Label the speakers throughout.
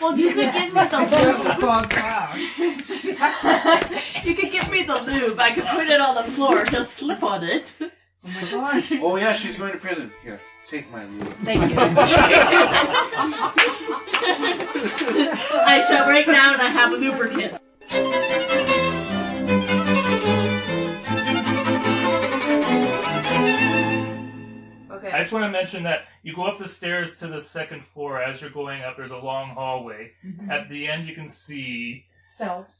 Speaker 1: Well, you could give me the lube. You could give me the lube. I could put it on the floor. He'll slip on it.
Speaker 2: Oh my gosh.
Speaker 3: Oh yeah, she's going to prison. Here, take my lube.
Speaker 1: Thank you. I shall write down I have a lubricant.
Speaker 4: I just want to mention that you go up the stairs to the second floor. As you're going up, there's a long hallway. Mm-hmm. At the end, you can see
Speaker 5: cells.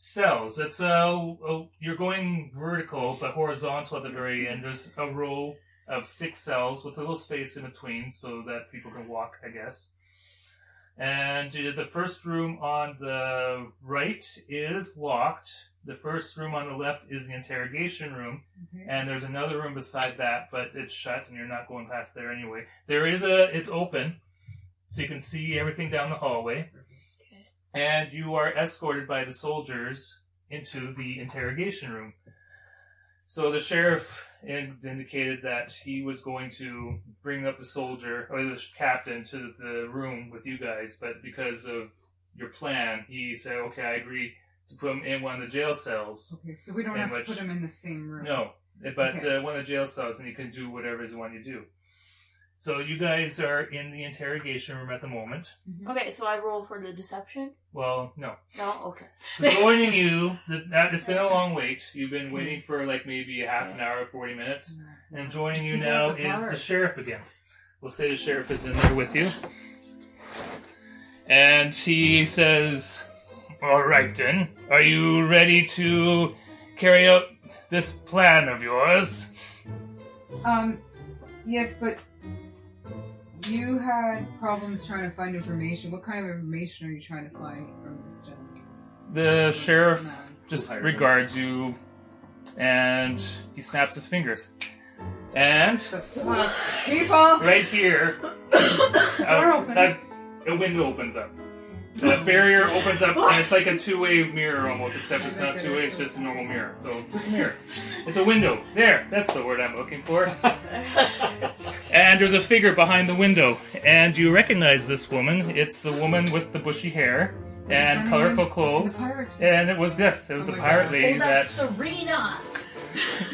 Speaker 4: It's you're going vertical, but horizontal at the very end. There's a row of 6 cells with a little space in between so that people can walk, I guess. And the first room on the right is locked. The first room on the left is the interrogation room, and there's another room beside that, but it's shut, and you're not going past there anyway. It's open, so you can see everything down the hallway, and you are escorted by the soldiers into the interrogation room. So the sheriff indicated that he was going to bring up the soldier, or the captain, to the room with you guys, but because of your plan, he said, okay, I agree to put him in one of the jail cells.
Speaker 2: Okay, so we don't have to put him in the same room.
Speaker 4: No, but one of the jail cells, and you can do whatever you want to do. So you guys are in the interrogation room at the moment.
Speaker 1: Mm-hmm. Okay, so I roll for the deception?
Speaker 4: Well, no.
Speaker 1: No? Okay.
Speaker 4: Joining you, it's been a long wait. You've been waiting for like maybe a half an hour, 40 minutes. And joining you now is the sheriff again. We'll say the sheriff is in there with you. And he says, all right then, are you ready to carry out this plan of yours?
Speaker 2: Yes, but you had problems trying to find information. What kind of information are you trying to find from this gentleman?
Speaker 4: The sheriff just regards you, and he snaps his fingers. And
Speaker 2: people,
Speaker 4: right here, a window opens up. The barrier opens up, and it's like a two-way mirror almost, except it's not two-way, it's just a normal mirror. So, just a mirror. It's a window. There, that's the word I'm looking for. And there's a figure behind the window, and you recognize this woman. It's the woman with the bushy hair and colorful clothes. And it was the pirate lady
Speaker 5: that's Serena.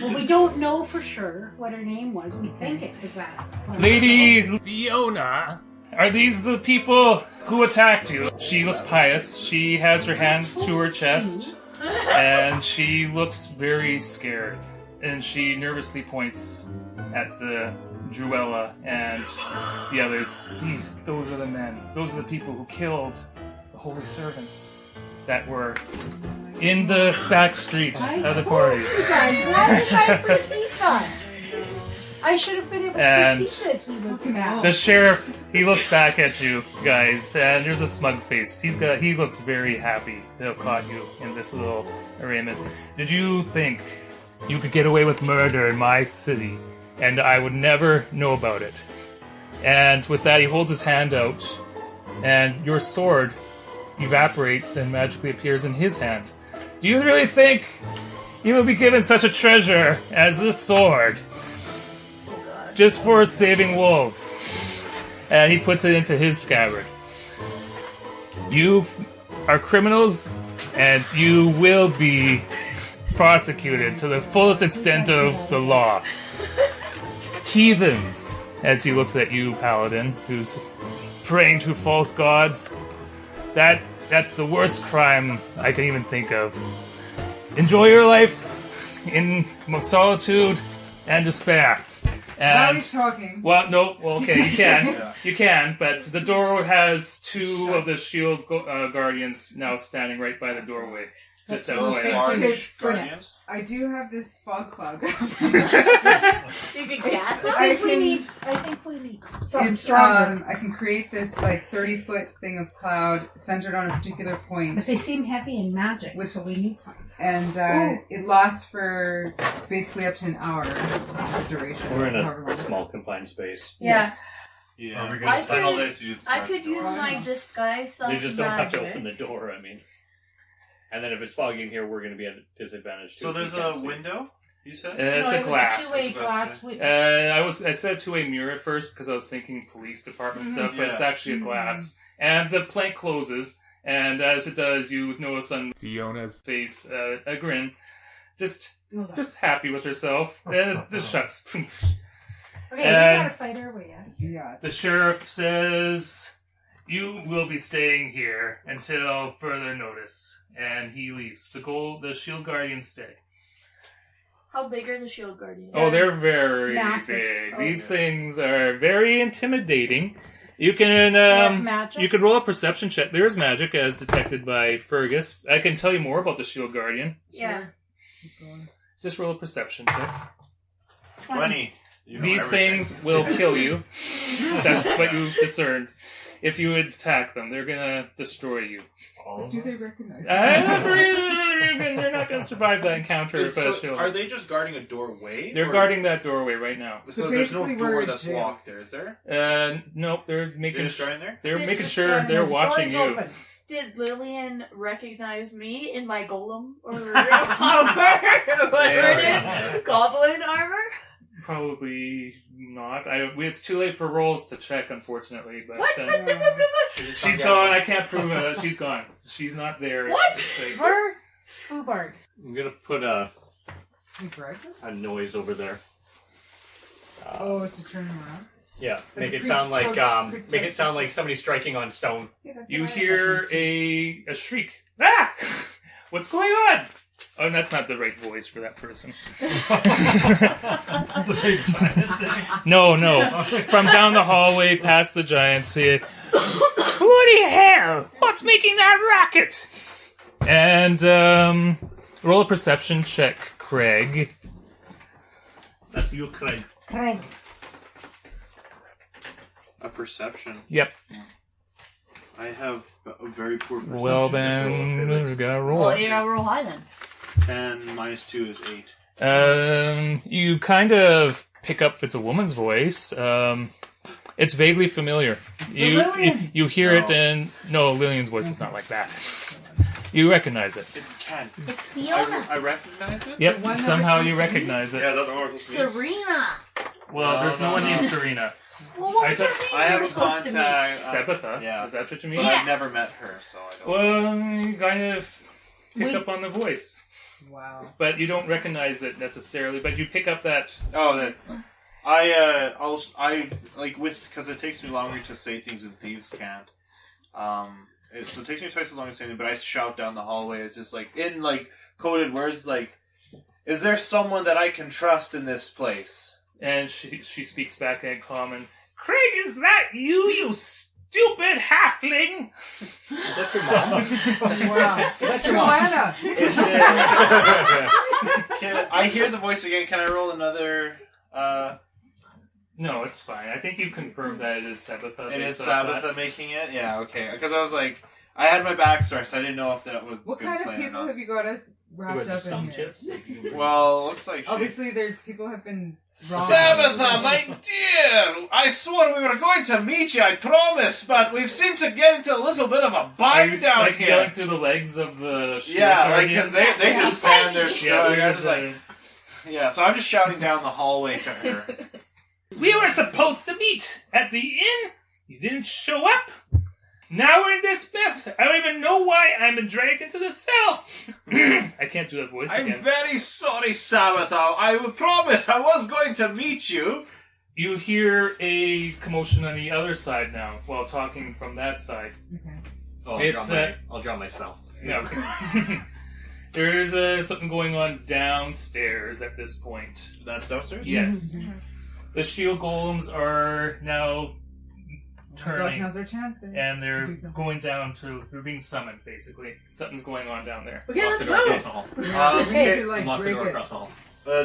Speaker 5: Well, we don't know for sure what her name was. We think it was that.
Speaker 4: Lady Fiona. Are these the people who attacked you? She looks pious. She has her hands to her chest, and she looks very scared. And she nervously points at the Druella and the others. Those are the men. Those are the people who killed the holy servants that were in the back street of the party.
Speaker 5: Why did I perceive that? I should have been able to perceive that he was bad.
Speaker 4: The sheriff, he looks back at you guys, and there's a smug face. He looks very happy to have caught you in this little arraignment. Did you think you could get away with murder in my city, and I would never know about it? And with that, he holds his hand out, and your sword evaporates and magically appears in his hand. Do you really think you will be given such a treasure as this sword just for saving wolves? And he puts it into his scabbard. You are criminals, and you will be prosecuted to the fullest extent of the law. Heathens, as he looks at you, Paladin, who's praying to false gods. That's the worst crime I can even think of. Enjoy your life in solitude and despair. And,
Speaker 2: while he's talking.
Speaker 4: Well, no, okay, you can. You can, but the door has two of the shield guardians now standing right by the doorway. Just FYI.
Speaker 3: Large guardians?
Speaker 2: I do have this fog cloud.
Speaker 1: You can gas it?
Speaker 5: I think we need something stronger.
Speaker 2: I can create this 30-foot thing of cloud centered on a particular point.
Speaker 5: But they seem heavy and magic, so we need something.
Speaker 2: And it lasts for basically up to an hour of duration.
Speaker 6: We're in a small confined space.
Speaker 1: Yeah.
Speaker 3: Yeah.
Speaker 7: Are we going to spend all day to use the
Speaker 1: I could use my disguise self-magic.
Speaker 6: You just don't have to open the door, I mean. And then if it's foggy in here, we're going to be at a disadvantage.
Speaker 7: So there's a window, you said?
Speaker 4: It's a glass.
Speaker 5: It's a two-way glass.
Speaker 4: I said two-way mirror at first because I was thinking police department stuff, but it's actually a glass. And the plank closes, And as it does, you notice on Fiona's face a grin. Just happy with herself. And it just shuts.
Speaker 5: Okay, we
Speaker 4: And-
Speaker 5: gotta fight our way out.
Speaker 2: Yeah.
Speaker 4: The sheriff says, "You will be staying here until further notice." And he leaves. The shield guardians stay.
Speaker 1: How big are the shield guardians?
Speaker 4: Oh, they're very
Speaker 5: Massive.
Speaker 4: big.
Speaker 1: Oh,
Speaker 4: These things are very intimidating. You can
Speaker 5: They have magic?
Speaker 4: you can roll a perception check. There is magic as detected by Fergus. I can tell you more about the shield guardian.
Speaker 1: Yeah.
Speaker 2: Keep going.
Speaker 4: Just roll a perception check.
Speaker 7: 20. You know
Speaker 4: These
Speaker 7: everything.
Speaker 4: things will kill you. That's what you discerned. If you attack them, they're gonna destroy you.
Speaker 2: Do they recognize
Speaker 4: They're not gonna survive that encounter with a
Speaker 3: So,
Speaker 4: shield.
Speaker 3: are they just guarding a doorway?
Speaker 4: They're
Speaker 3: or-
Speaker 4: guarding that doorway right now.
Speaker 3: So,
Speaker 2: So
Speaker 3: there's no
Speaker 2: basically we're
Speaker 3: door
Speaker 2: in
Speaker 3: that's
Speaker 2: jail.
Speaker 3: locked there, is there?
Speaker 4: Nope. They're
Speaker 3: They're
Speaker 4: making
Speaker 3: just guarding there?
Speaker 4: they're
Speaker 1: Did
Speaker 4: making
Speaker 1: this
Speaker 4: sure
Speaker 5: guy
Speaker 4: they're
Speaker 5: know the
Speaker 4: watching
Speaker 5: door is
Speaker 4: you.
Speaker 5: open?
Speaker 1: Did Lillian recognize me in my golem or armor? Whatever it is. Goblin armor?
Speaker 4: Probably not. It's too late for rolls to check, unfortunately. But
Speaker 1: What?
Speaker 4: she's gone. I can't prove it. She's gone. She's not there.
Speaker 1: What?
Speaker 5: Or Fubard.
Speaker 6: I'm gonna put a
Speaker 2: You bragged?
Speaker 6: noise over there.
Speaker 2: Oh, it's to turn him around?
Speaker 6: Yeah,
Speaker 2: But
Speaker 6: make
Speaker 2: the
Speaker 6: it sound like
Speaker 2: preach-
Speaker 6: make it sound like somebody striking on stone.
Speaker 2: Yeah, that's
Speaker 4: You
Speaker 2: what I
Speaker 4: hear
Speaker 2: thought.
Speaker 4: a shriek. Ah! What's going on? Oh, that's not the right voice for that person. No. From down the hallway past the giant, see, bloody hell! What's making that racket? And roll a perception check, Craig.
Speaker 6: That's you, Craig.
Speaker 5: Craig.
Speaker 3: A perception.
Speaker 4: Yep.
Speaker 3: I have a very poor perception.
Speaker 4: Well then, we gotta roll.
Speaker 1: Well, you gotta roll high then.
Speaker 3: 10 minus 2 is 8.
Speaker 4: You kind of pick up it's a woman's voice. It's vaguely familiar.
Speaker 5: Lillian!
Speaker 4: You hear it,
Speaker 3: No.
Speaker 4: and no, Lillian's voice is not like that. You recognize it.
Speaker 3: It can.
Speaker 1: It's Fiona.
Speaker 3: I recognize it?
Speaker 4: Yep,
Speaker 2: one that
Speaker 4: somehow
Speaker 2: was
Speaker 4: you
Speaker 2: supposed to
Speaker 4: recognize
Speaker 7: Yeah,
Speaker 4: it.
Speaker 7: is that the one we're supposed to be?
Speaker 1: Serena.
Speaker 4: Well,
Speaker 3: No,
Speaker 4: there's no
Speaker 3: no,
Speaker 4: one
Speaker 3: no.
Speaker 4: named Serena.
Speaker 1: Well, what
Speaker 4: I
Speaker 1: was
Speaker 4: said-
Speaker 1: her name?
Speaker 3: I
Speaker 1: we
Speaker 3: have
Speaker 1: were
Speaker 3: a
Speaker 1: supposed to
Speaker 3: contact.
Speaker 1: meet?
Speaker 4: Sebetha?
Speaker 3: yeah.
Speaker 4: Is that what you
Speaker 3: But
Speaker 4: mean?
Speaker 1: Yeah.
Speaker 3: I've never met her, so I don't
Speaker 4: Well, you kind of pick
Speaker 5: We-
Speaker 4: up on the voice.
Speaker 2: Wow.
Speaker 4: But you don't recognize it necessarily, but you pick up that...
Speaker 3: Oh, that I like with because it takes me longer to say things than thieves can't. So it takes me twice as long to say them, but I shout down the hallway. It's just like in like coded words, like, "Is there someone that I can trust in this place?"
Speaker 4: And she speaks back in common. Craig, is that you stupid halfling?
Speaker 6: Is that your mom?
Speaker 2: Wow.
Speaker 6: That's your mom.
Speaker 2: Joanna!
Speaker 3: Is it? I hear the voice again. Can I roll another?
Speaker 4: No, it's fine. I think you confirmed that it is Sebetha.
Speaker 3: It is
Speaker 4: based off that.
Speaker 3: Sabbatha making it. Yeah, okay. Because I was like, I had my backstory, so I didn't know if that was
Speaker 2: What
Speaker 3: good
Speaker 2: kind of
Speaker 3: plan or
Speaker 2: people
Speaker 3: not.
Speaker 2: have you got us wrapped up in here?
Speaker 6: chips.
Speaker 3: Well, looks like she.
Speaker 2: Obviously, there's people have been wrong.
Speaker 3: Sabbatha, my dear! I swore we were going to meet you, I promise, but we've seemed to get into a little bit of a
Speaker 4: Are you
Speaker 3: bind down
Speaker 4: like
Speaker 3: here.
Speaker 4: yelling through the legs of the shield
Speaker 3: Yeah, like, because
Speaker 4: guardians?
Speaker 3: they just stand there
Speaker 4: Yeah,
Speaker 3: struggling.
Speaker 4: they're
Speaker 3: I'm just like,
Speaker 4: just,
Speaker 3: yeah, so I'm just shouting down the hallway to her.
Speaker 4: we were supposed to meet at the inn. You didn't show up. Now we're in this mess. I don't even know why I'm been dragged into the cell. I can't do that voice
Speaker 3: I'm
Speaker 4: again.
Speaker 3: very sorry, Sabbatha. I will promise I was going to meet you.
Speaker 4: You hear a commotion on the other side now, while talking from that side.
Speaker 2: Okay.
Speaker 6: Oh,
Speaker 4: It's,
Speaker 6: I'll draw my spell.
Speaker 4: No. There's something going on downstairs at this point.
Speaker 3: That's downstairs?
Speaker 4: Yes. The shield golems are now
Speaker 2: Gosh,
Speaker 4: turning,
Speaker 2: now's our chance, baby.
Speaker 4: and they're
Speaker 2: Do something.
Speaker 4: going down to... They're being summoned, basically. Something's going on down there.
Speaker 1: Okay,
Speaker 6: Lock
Speaker 1: let's
Speaker 6: the door across
Speaker 1: move.
Speaker 6: the hall.
Speaker 2: We need
Speaker 3: okay.
Speaker 2: to, like,
Speaker 6: Unlock the
Speaker 2: break
Speaker 6: door
Speaker 2: it.
Speaker 6: across the hall.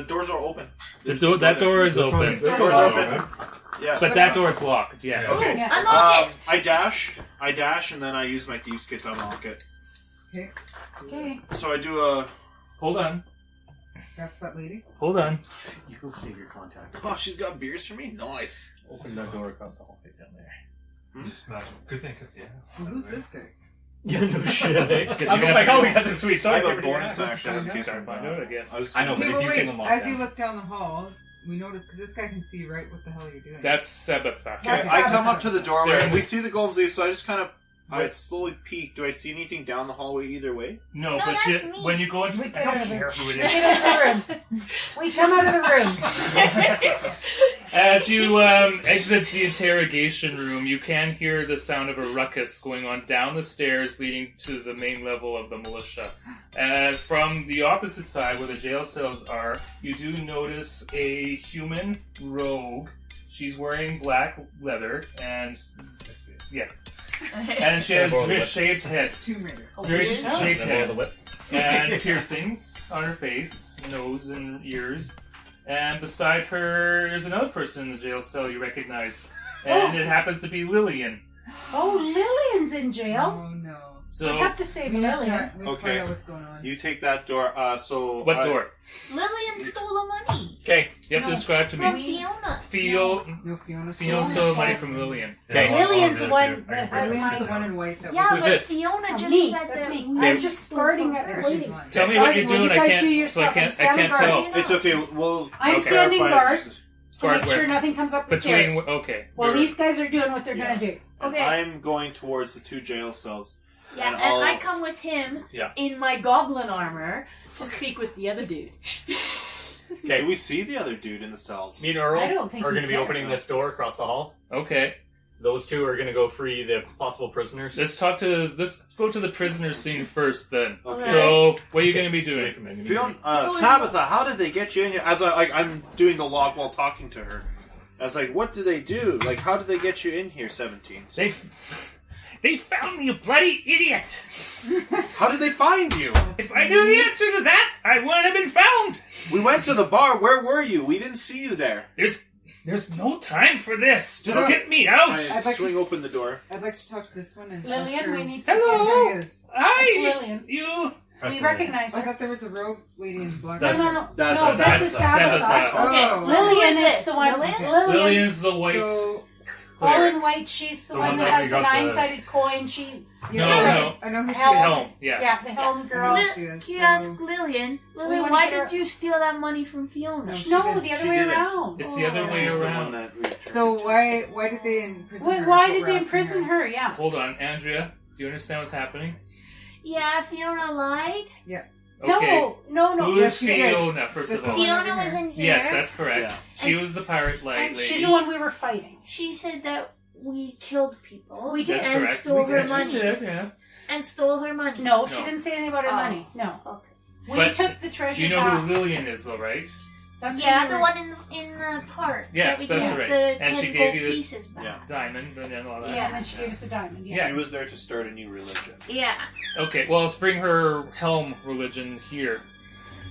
Speaker 3: Doors are open.
Speaker 4: That door is open.
Speaker 3: This door's open. Yeah.
Speaker 4: But that door's locked, yes.
Speaker 3: Okay.
Speaker 5: Yeah.
Speaker 1: Unlock it.
Speaker 3: I dash, and then I use my thieves' kit to unlock it.
Speaker 2: Okay.
Speaker 5: Okay.
Speaker 3: So I do a.
Speaker 4: Hold on.
Speaker 2: That's that lady.
Speaker 4: Hold on.
Speaker 6: You go save your contact.
Speaker 3: Oh, she's got beers for me. Nice.
Speaker 6: Open that door across the hall. Right down there.
Speaker 7: Just smash him. Good thing, because
Speaker 2: Well, who's this guy?
Speaker 6: Yeah, no shit. I'm
Speaker 4: you
Speaker 6: just
Speaker 4: have
Speaker 6: like,
Speaker 4: to
Speaker 6: oh,
Speaker 4: do-
Speaker 6: we got this sweet.
Speaker 3: I
Speaker 6: Sorry,
Speaker 3: have a
Speaker 6: everybody.
Speaker 3: bonus action in case
Speaker 4: Gotta
Speaker 3: we're
Speaker 4: find out, I guess.
Speaker 6: I know, but
Speaker 2: Okay,
Speaker 6: if
Speaker 2: but
Speaker 6: you
Speaker 2: wait,
Speaker 6: can unlock
Speaker 2: as
Speaker 6: that.
Speaker 2: you look down the hall, we notice, because this guy can see right what the hell you're doing.
Speaker 4: That's Sebetha.
Speaker 3: Okay,
Speaker 2: That's
Speaker 3: I come
Speaker 2: Sabbatha.
Speaker 3: up to the doorway,
Speaker 4: There.
Speaker 3: and we see the golems leave, so I just kind of I slowly peek. Do I see anything down the hallway either way?
Speaker 4: No,
Speaker 5: No,
Speaker 4: but
Speaker 5: that's me.
Speaker 4: when you go into...
Speaker 5: We
Speaker 4: I
Speaker 5: get
Speaker 4: don't
Speaker 5: out of
Speaker 4: care who it
Speaker 5: We
Speaker 4: is.
Speaker 5: get out of the room. We come out of the room.
Speaker 4: As you exit the interrogation room, you can hear the sound of a ruckus going on down the stairs leading to the main level of the militia. From the opposite side, where the jail cells are, you do notice a human rogue. She's wearing black leather, and... Yes. And she has a very shaved head.
Speaker 2: Tomb Raider.
Speaker 4: Very shaved
Speaker 6: The
Speaker 4: head.
Speaker 6: whip.
Speaker 4: And piercings on her face, nose, and ears. And beside her, there's another person in the jail cell you recognize. And it happens to be Lillian.
Speaker 5: Oh, Lillian's in jail.
Speaker 2: Oh no.
Speaker 4: So,
Speaker 5: We have to save
Speaker 2: We have
Speaker 5: Lillian.
Speaker 2: to find
Speaker 3: Okay.
Speaker 2: out what's going on.
Speaker 3: You take that door.
Speaker 4: what door?
Speaker 5: Lillian stole the money
Speaker 6: Okay.
Speaker 4: You have to
Speaker 5: No.
Speaker 4: describe to
Speaker 5: from
Speaker 4: me.
Speaker 5: Fiona.
Speaker 2: No, Fiona.
Speaker 4: Fiona stole money from Lillian.
Speaker 6: Okay.
Speaker 5: Lillian's the one that has
Speaker 2: Lillian's the
Speaker 5: my...
Speaker 2: one in white that
Speaker 5: Yeah,
Speaker 2: was.
Speaker 6: Who's
Speaker 5: but
Speaker 6: this?
Speaker 5: Fiona
Speaker 1: Oh,
Speaker 5: just
Speaker 1: me.
Speaker 5: said
Speaker 1: That's
Speaker 5: that
Speaker 1: me.
Speaker 5: we
Speaker 1: I'm
Speaker 5: just
Speaker 1: just
Speaker 5: guarding
Speaker 1: there.
Speaker 5: it,
Speaker 2: She's
Speaker 5: waiting.
Speaker 2: lying.
Speaker 4: Tell me what you're
Speaker 5: Guarding,
Speaker 4: doing.
Speaker 5: you guys
Speaker 4: I
Speaker 5: do your
Speaker 4: can't. So I
Speaker 5: stuff.
Speaker 4: can't. I
Speaker 5: Stand
Speaker 4: can't
Speaker 5: guard.
Speaker 4: tell.
Speaker 3: It's okay. We'll.
Speaker 5: I'm
Speaker 4: Okay.
Speaker 5: standing guard, so
Speaker 4: Guard
Speaker 5: make
Speaker 4: where?
Speaker 5: sure nothing comes up the
Speaker 4: Between.
Speaker 5: stairs.
Speaker 4: Okay.
Speaker 5: While
Speaker 4: You're-
Speaker 5: these guys are doing what they're
Speaker 4: Yeah.
Speaker 5: gonna do.
Speaker 3: And
Speaker 1: Okay.
Speaker 3: I'm going towards the two jail cells.
Speaker 1: Yeah,
Speaker 3: And
Speaker 1: and
Speaker 3: I'll-
Speaker 1: I come with him
Speaker 6: Yeah.
Speaker 1: in my goblin armor to speak with the other dude.
Speaker 3: Do
Speaker 6: Okay.
Speaker 3: we see the other dude in the cells?
Speaker 6: Me and Earl
Speaker 5: I don't think
Speaker 6: are going
Speaker 5: he's
Speaker 6: to be
Speaker 5: there.
Speaker 6: opening this door across the hall.
Speaker 4: Okay.
Speaker 6: Those two are going to go free the possible prisoners.
Speaker 4: Let's talk to. Let's go to the prisoner scene first, then.
Speaker 3: Okay.
Speaker 4: So, what are you going to be
Speaker 6: Away
Speaker 4: doing?
Speaker 6: from enemies.
Speaker 3: Fiona,
Speaker 1: So is-
Speaker 3: Sabbatha, how did they get you in here? As I'm doing the log while talking to her. I was like, what do they do? Like, how did they get you in here, 17?
Speaker 4: They found me, you bloody idiot!
Speaker 3: How did they find you?
Speaker 4: If I knew the answer to that, I wouldn't have been found.
Speaker 3: We went to the bar. Where were you? We didn't see you there.
Speaker 4: There's no time for this. Just
Speaker 3: Okay.
Speaker 4: get me out.
Speaker 3: I
Speaker 2: I'd like
Speaker 3: swing open the door.
Speaker 2: I'd like to talk to this one and ask
Speaker 5: Lillian,
Speaker 2: her
Speaker 5: we need to...
Speaker 4: Hello?
Speaker 2: who she is.
Speaker 5: It's
Speaker 4: I.
Speaker 5: Lillian.
Speaker 4: You.
Speaker 5: We recognize
Speaker 2: I
Speaker 5: her.
Speaker 2: thought there was a rogue lady in black.
Speaker 5: No,
Speaker 6: That's-
Speaker 5: no, no.
Speaker 3: that's-
Speaker 5: No,
Speaker 3: that's-
Speaker 5: this is
Speaker 4: Sabbath.
Speaker 5: Sabbath.
Speaker 1: Okay,
Speaker 2: Oh.
Speaker 1: so who
Speaker 5: Lillian
Speaker 1: is
Speaker 5: is
Speaker 1: this?
Speaker 5: the one.
Speaker 1: Lillian?
Speaker 4: Lillian's the white.
Speaker 2: So,
Speaker 5: all
Speaker 4: Lair.
Speaker 5: in white. She's the
Speaker 7: The
Speaker 5: one
Speaker 7: one
Speaker 5: that
Speaker 7: that we
Speaker 5: has a
Speaker 7: got the-
Speaker 5: nine-sided coin. She...
Speaker 2: yeah,
Speaker 4: No.
Speaker 2: I know who she
Speaker 5: Helm.
Speaker 2: is.
Speaker 4: Helm. Yeah.
Speaker 5: Yeah, the helm girl.
Speaker 2: Lil-
Speaker 1: Can
Speaker 2: she is,
Speaker 1: you
Speaker 2: so-
Speaker 1: ask Lillian? Lillian,
Speaker 5: wanna
Speaker 1: why
Speaker 5: get her-
Speaker 1: did you steal that money from Fiona?
Speaker 2: No. She
Speaker 5: No,
Speaker 2: didn't.
Speaker 5: the other
Speaker 3: She
Speaker 5: way
Speaker 3: didn't.
Speaker 5: around.
Speaker 4: It's the other way
Speaker 3: She's the one
Speaker 4: around.
Speaker 3: that we returned
Speaker 2: So
Speaker 3: to.
Speaker 2: why did they imprison her?
Speaker 5: Wait,
Speaker 2: is
Speaker 5: why
Speaker 2: what
Speaker 5: did
Speaker 2: we're
Speaker 5: they
Speaker 2: asking
Speaker 5: imprison her? Yeah.
Speaker 4: Hold on, Andrea. Do you understand what's happening?
Speaker 1: Yeah, Fiona lied.
Speaker 4: Okay.
Speaker 5: No.
Speaker 4: Who
Speaker 2: Yes,
Speaker 4: is
Speaker 2: she did.
Speaker 4: Fiona, first
Speaker 2: This
Speaker 4: of all?
Speaker 2: one
Speaker 1: Fiona
Speaker 2: over
Speaker 1: was
Speaker 2: here.
Speaker 1: in here.
Speaker 4: Yes, that's correct.
Speaker 3: Yeah.
Speaker 4: She was the pirate lady.
Speaker 1: and
Speaker 5: She's the one we were fighting.
Speaker 1: She said that we killed people.
Speaker 5: We did.
Speaker 4: That's
Speaker 1: and
Speaker 4: correct.
Speaker 1: stole
Speaker 2: We
Speaker 1: her
Speaker 2: did.
Speaker 1: money.
Speaker 4: Yeah.
Speaker 1: And stole her money.
Speaker 5: No, she
Speaker 4: No.
Speaker 5: didn't say anything about her
Speaker 1: Oh.
Speaker 5: money. No.
Speaker 1: Okay.
Speaker 5: We
Speaker 4: But
Speaker 5: took the treasure
Speaker 4: You know
Speaker 5: back.
Speaker 4: who Lillian is, though, right?
Speaker 5: That's
Speaker 1: Yeah,
Speaker 5: who we
Speaker 1: the
Speaker 5: were-
Speaker 1: one in the park.
Speaker 4: Yes,
Speaker 1: that we
Speaker 4: that's
Speaker 1: got
Speaker 4: right.
Speaker 1: The
Speaker 4: And
Speaker 1: 10
Speaker 4: she gave
Speaker 1: gold
Speaker 4: you the-
Speaker 1: pieces back.
Speaker 3: Yeah.
Speaker 4: Diamond and then all that.
Speaker 5: Yeah, and then she gave us a diamond.
Speaker 4: Yeah.
Speaker 3: She was there to start a new religion.
Speaker 1: Yeah.
Speaker 4: Okay, well, let's bring her helm religion here.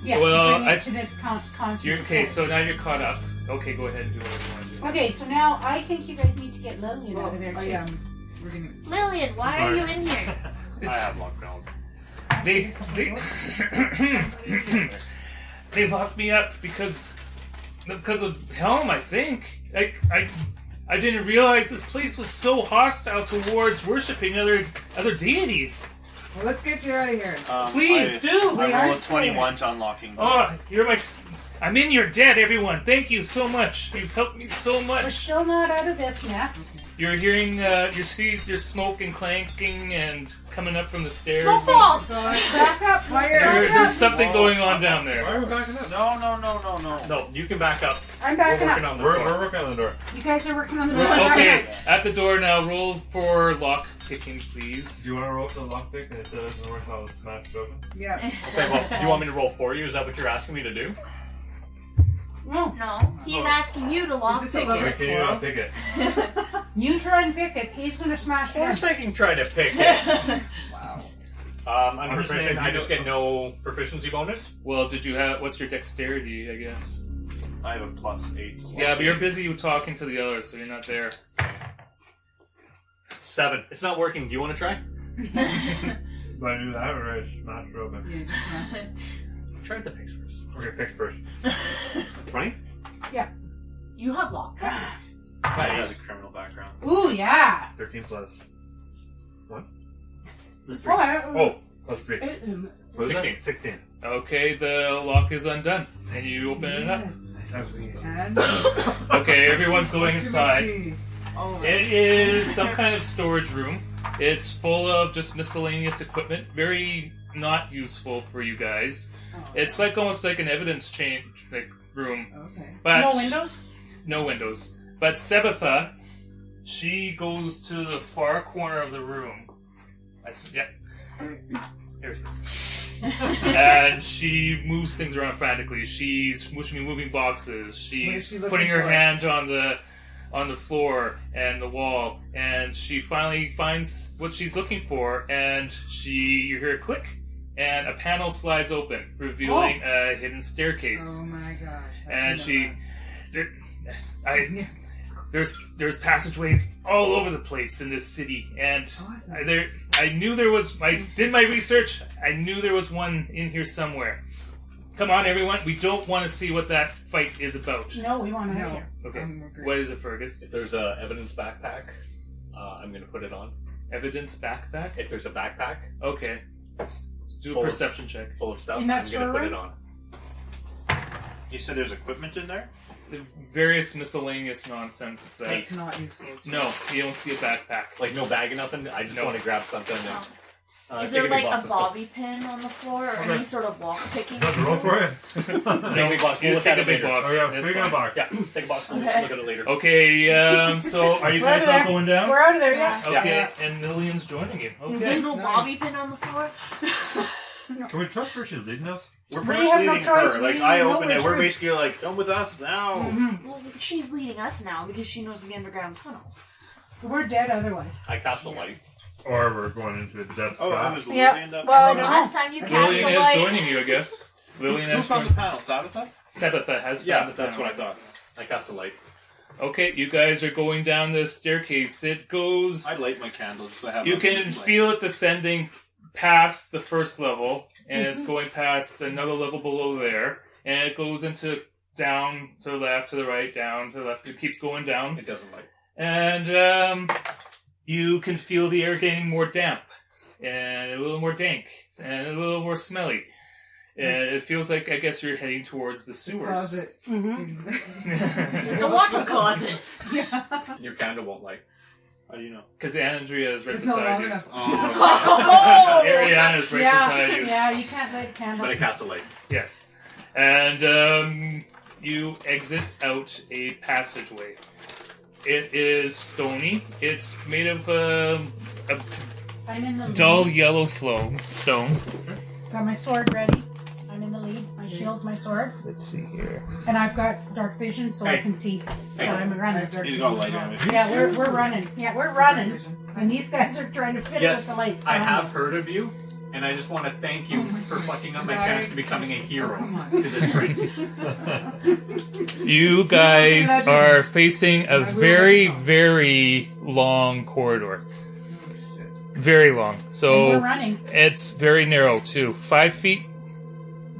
Speaker 5: Yeah,
Speaker 4: Well,
Speaker 5: to bring
Speaker 4: I-
Speaker 5: it to this continent.
Speaker 4: Okay, so now you're caught up. Okay, go ahead and do what you want to do.
Speaker 5: Okay, so now I think you guys need to get Lillian
Speaker 2: Well,
Speaker 5: out of there
Speaker 2: oh
Speaker 5: too.
Speaker 2: yeah, we're gonna.
Speaker 1: Lillian, why are you in here?
Speaker 7: I have lockdown.
Speaker 4: They they locked me up because of Helm, I think. I didn't realize this place was so hostile towards worshipping other deities.
Speaker 2: Well, let's get you out of here.
Speaker 4: Please do.
Speaker 2: We
Speaker 3: I roll a
Speaker 2: aren't
Speaker 3: 21 to unlocking.
Speaker 4: Oh, you're my. I'm in your debt, everyone. Thank you so much. You've helped me so
Speaker 5: We're
Speaker 4: much.
Speaker 5: still not out of this mess.
Speaker 4: You're hearing, your smoke and clanking and coming up from the stairs.
Speaker 1: Smoke ball!
Speaker 5: Back up,
Speaker 2: Fire.
Speaker 4: There's something going on down there.
Speaker 7: Why are we backing up?
Speaker 3: No.
Speaker 6: No, you can back up.
Speaker 5: I'm
Speaker 6: We're
Speaker 5: backing
Speaker 6: working
Speaker 5: up.
Speaker 6: on the
Speaker 7: We're
Speaker 6: door.
Speaker 7: working on the door.
Speaker 5: You guys are working on the door.
Speaker 4: Okay, at the door now. Roll for lock picking, please.
Speaker 7: Do you want to roll for the lockpick and if it doesn't work, I'll smash it open?
Speaker 2: Yeah.
Speaker 6: Okay, well, you want me to roll for you? Is that what you're asking me to do?
Speaker 5: No,
Speaker 1: No, he's asking you to lock
Speaker 2: Is this a
Speaker 1: pick
Speaker 2: level
Speaker 1: it.
Speaker 7: Can you
Speaker 2: squirrel?
Speaker 7: pick it?
Speaker 5: you try and pick it. He's gonna smash
Speaker 6: I
Speaker 5: it.
Speaker 6: was thinking try to pick it.
Speaker 2: Wow.
Speaker 6: I'm just saying I just get no proficiency bonus.
Speaker 4: Well, did you have? What's your dexterity? I guess.
Speaker 3: I have a +8 to
Speaker 4: Yeah, but you're busy talking to the others, so you're not there.
Speaker 6: 7. It's not working. Do you want to try?
Speaker 7: Do I do that or I smash it open?
Speaker 2: Yeah, just smash it.
Speaker 6: Try the picks first.
Speaker 7: Okay, picks first. 20?
Speaker 1: You have lock picks.
Speaker 3: He has a criminal background.
Speaker 5: Ooh, yeah.
Speaker 7: 13 plus 1?
Speaker 5: Oh,
Speaker 7: Plus 3.
Speaker 5: um,
Speaker 7: What is
Speaker 6: 16.
Speaker 7: that? 16.
Speaker 4: Okay, the lock is undone, and you open it up.
Speaker 2: And
Speaker 4: Okay, everyone's going inside.
Speaker 2: Oh,
Speaker 4: It is some kind of storage room. It's full of just miscellaneous equipment. Very not useful for you guys.
Speaker 2: Oh.
Speaker 4: It's like almost like an evidence change room.
Speaker 2: Okay.
Speaker 4: But
Speaker 5: No windows?
Speaker 4: No windows. But Sebetha, she goes to the far corner of the room. Yeah. Here she is. And she moves things around frantically. She's moving boxes.
Speaker 2: What is
Speaker 4: She's
Speaker 2: she looking
Speaker 4: putting her
Speaker 2: for?
Speaker 4: hand on the floor and the wall, and she finally finds what she's looking for. And you hear a click, and a panel slides open, revealing a hidden staircase.
Speaker 2: Oh my gosh.
Speaker 4: And there's passageways all over the place in this city, and
Speaker 2: Awesome.
Speaker 4: I knew there was. I did my research. I knew there was one in here somewhere. Come on, everyone. We don't want to see what that fight is about.
Speaker 5: No, we want to
Speaker 2: No.
Speaker 5: hear.
Speaker 4: Okay.
Speaker 2: Great.
Speaker 4: What is it, Fergus?
Speaker 6: If there's a evidence backpack, I'm going to put it on.
Speaker 4: Evidence backpack?
Speaker 6: If there's a backpack
Speaker 4: Okay. Let's do a
Speaker 6: Full of-
Speaker 4: perception check.
Speaker 6: full of stuff,
Speaker 5: In
Speaker 6: I'm
Speaker 5: that
Speaker 6: going to put
Speaker 5: storeroom?
Speaker 6: it on.
Speaker 3: You said there's equipment in there?
Speaker 4: The various miscellaneous nonsense that...
Speaker 2: That's not useful.
Speaker 4: No, you don't see a backpack.
Speaker 6: Like no bag or nothing. I just
Speaker 4: No.
Speaker 6: want to grab something. And,
Speaker 1: Is
Speaker 6: take
Speaker 1: there
Speaker 6: big
Speaker 1: like
Speaker 6: box
Speaker 1: a
Speaker 6: of stuff.
Speaker 1: bobby pin on the floor or
Speaker 7: Okay.
Speaker 1: any sort of lock picking?
Speaker 7: Got the roll for it?
Speaker 6: Take a big box.
Speaker 4: You
Speaker 6: We'll
Speaker 4: just
Speaker 6: look at
Speaker 4: take a
Speaker 6: it
Speaker 4: big
Speaker 6: later.
Speaker 4: box.
Speaker 7: Oh yeah,
Speaker 4: That's
Speaker 7: big
Speaker 4: fine.
Speaker 7: box.
Speaker 6: Yeah, take a box. We'll
Speaker 1: Okay.
Speaker 6: look at it later.
Speaker 4: Okay, so are you
Speaker 5: We're out
Speaker 4: guys
Speaker 5: of
Speaker 4: all
Speaker 5: there.
Speaker 4: going down?
Speaker 5: We're out of there, yeah.
Speaker 4: Okay, and Lillian's joining you. Okay.
Speaker 1: There's no
Speaker 2: Nice.
Speaker 1: bobby pin on the floor?
Speaker 7: Can we trust her? She's leading us?
Speaker 3: We're
Speaker 5: We
Speaker 3: pretty much
Speaker 5: have no
Speaker 3: leading
Speaker 5: choice.
Speaker 3: her. Like,
Speaker 5: We
Speaker 3: I
Speaker 5: know
Speaker 3: open
Speaker 5: we're
Speaker 3: it. We're
Speaker 5: screwed.
Speaker 3: basically like, come with us now.
Speaker 1: Well, she's leading us now because she knows the underground tunnels.
Speaker 5: We're dead otherwise.
Speaker 6: I cast a light.
Speaker 7: Or we're going into the depths.
Speaker 3: Oh, I was
Speaker 5: Yeah.
Speaker 3: Lillian up.
Speaker 5: Well,
Speaker 1: And then
Speaker 5: no.
Speaker 1: last time you cast
Speaker 4: Lillian
Speaker 1: a
Speaker 4: is
Speaker 1: light.
Speaker 4: joining you, I guess. Lillian
Speaker 3: Who
Speaker 4: has
Speaker 3: found
Speaker 4: joined.
Speaker 3: the panel? Sabbatha?
Speaker 4: Sebetha has
Speaker 3: Yeah,
Speaker 4: found the
Speaker 3: that's
Speaker 4: panel.
Speaker 3: what I thought.
Speaker 6: I cast a light.
Speaker 4: Okay, you guys are going down the staircase. It goes...
Speaker 3: I light my candle just so I have
Speaker 4: You
Speaker 3: a
Speaker 4: can
Speaker 3: light.
Speaker 4: feel it descending past the first level, and it's going past another level below there, and it goes into down to the left, to the right, down to the left. It keeps going down,
Speaker 6: It doesn't light.
Speaker 4: and you can feel the air getting more damp, and a little more dank, and a little more smelly. And it feels like, I guess, you're heading towards the sewers.
Speaker 2: Closet.
Speaker 5: Mm-hmm.
Speaker 1: The water closet.
Speaker 2: Yeah.
Speaker 6: Your candle won't light.
Speaker 3: How do you know?
Speaker 4: Because Andrea is right
Speaker 2: It's not
Speaker 4: beside
Speaker 2: long
Speaker 4: you.
Speaker 2: enough.
Speaker 1: Oh!
Speaker 4: Ariana is right beside
Speaker 5: Yeah,
Speaker 4: you.
Speaker 5: yeah, you can't light a candle.
Speaker 6: But I cast a light.
Speaker 4: Yes. And you exit out a passageway. It is stony. It's made of a
Speaker 5: I'm in the lead.
Speaker 4: dull yellow stone.
Speaker 5: Got my sword ready. I'm in the lead. My shield, my sword.
Speaker 4: Let's see here.
Speaker 5: And I've got dark vision so I
Speaker 6: Hey.
Speaker 5: can see. So
Speaker 3: Hey.
Speaker 5: I'm running.
Speaker 3: He's got a light on it.
Speaker 5: Yeah, we're running. Yeah, we're running. And these guys are trying to fit it
Speaker 6: Yes,
Speaker 5: with the light.
Speaker 6: I have heard of you, and I just want to thank you for fucking up my chance to becoming a hero
Speaker 2: come on.
Speaker 6: to this race.
Speaker 4: You guys are facing a very, very long corridor. Very long.
Speaker 5: And we're
Speaker 4: So
Speaker 5: running.
Speaker 4: it's very narrow too. 5 feet,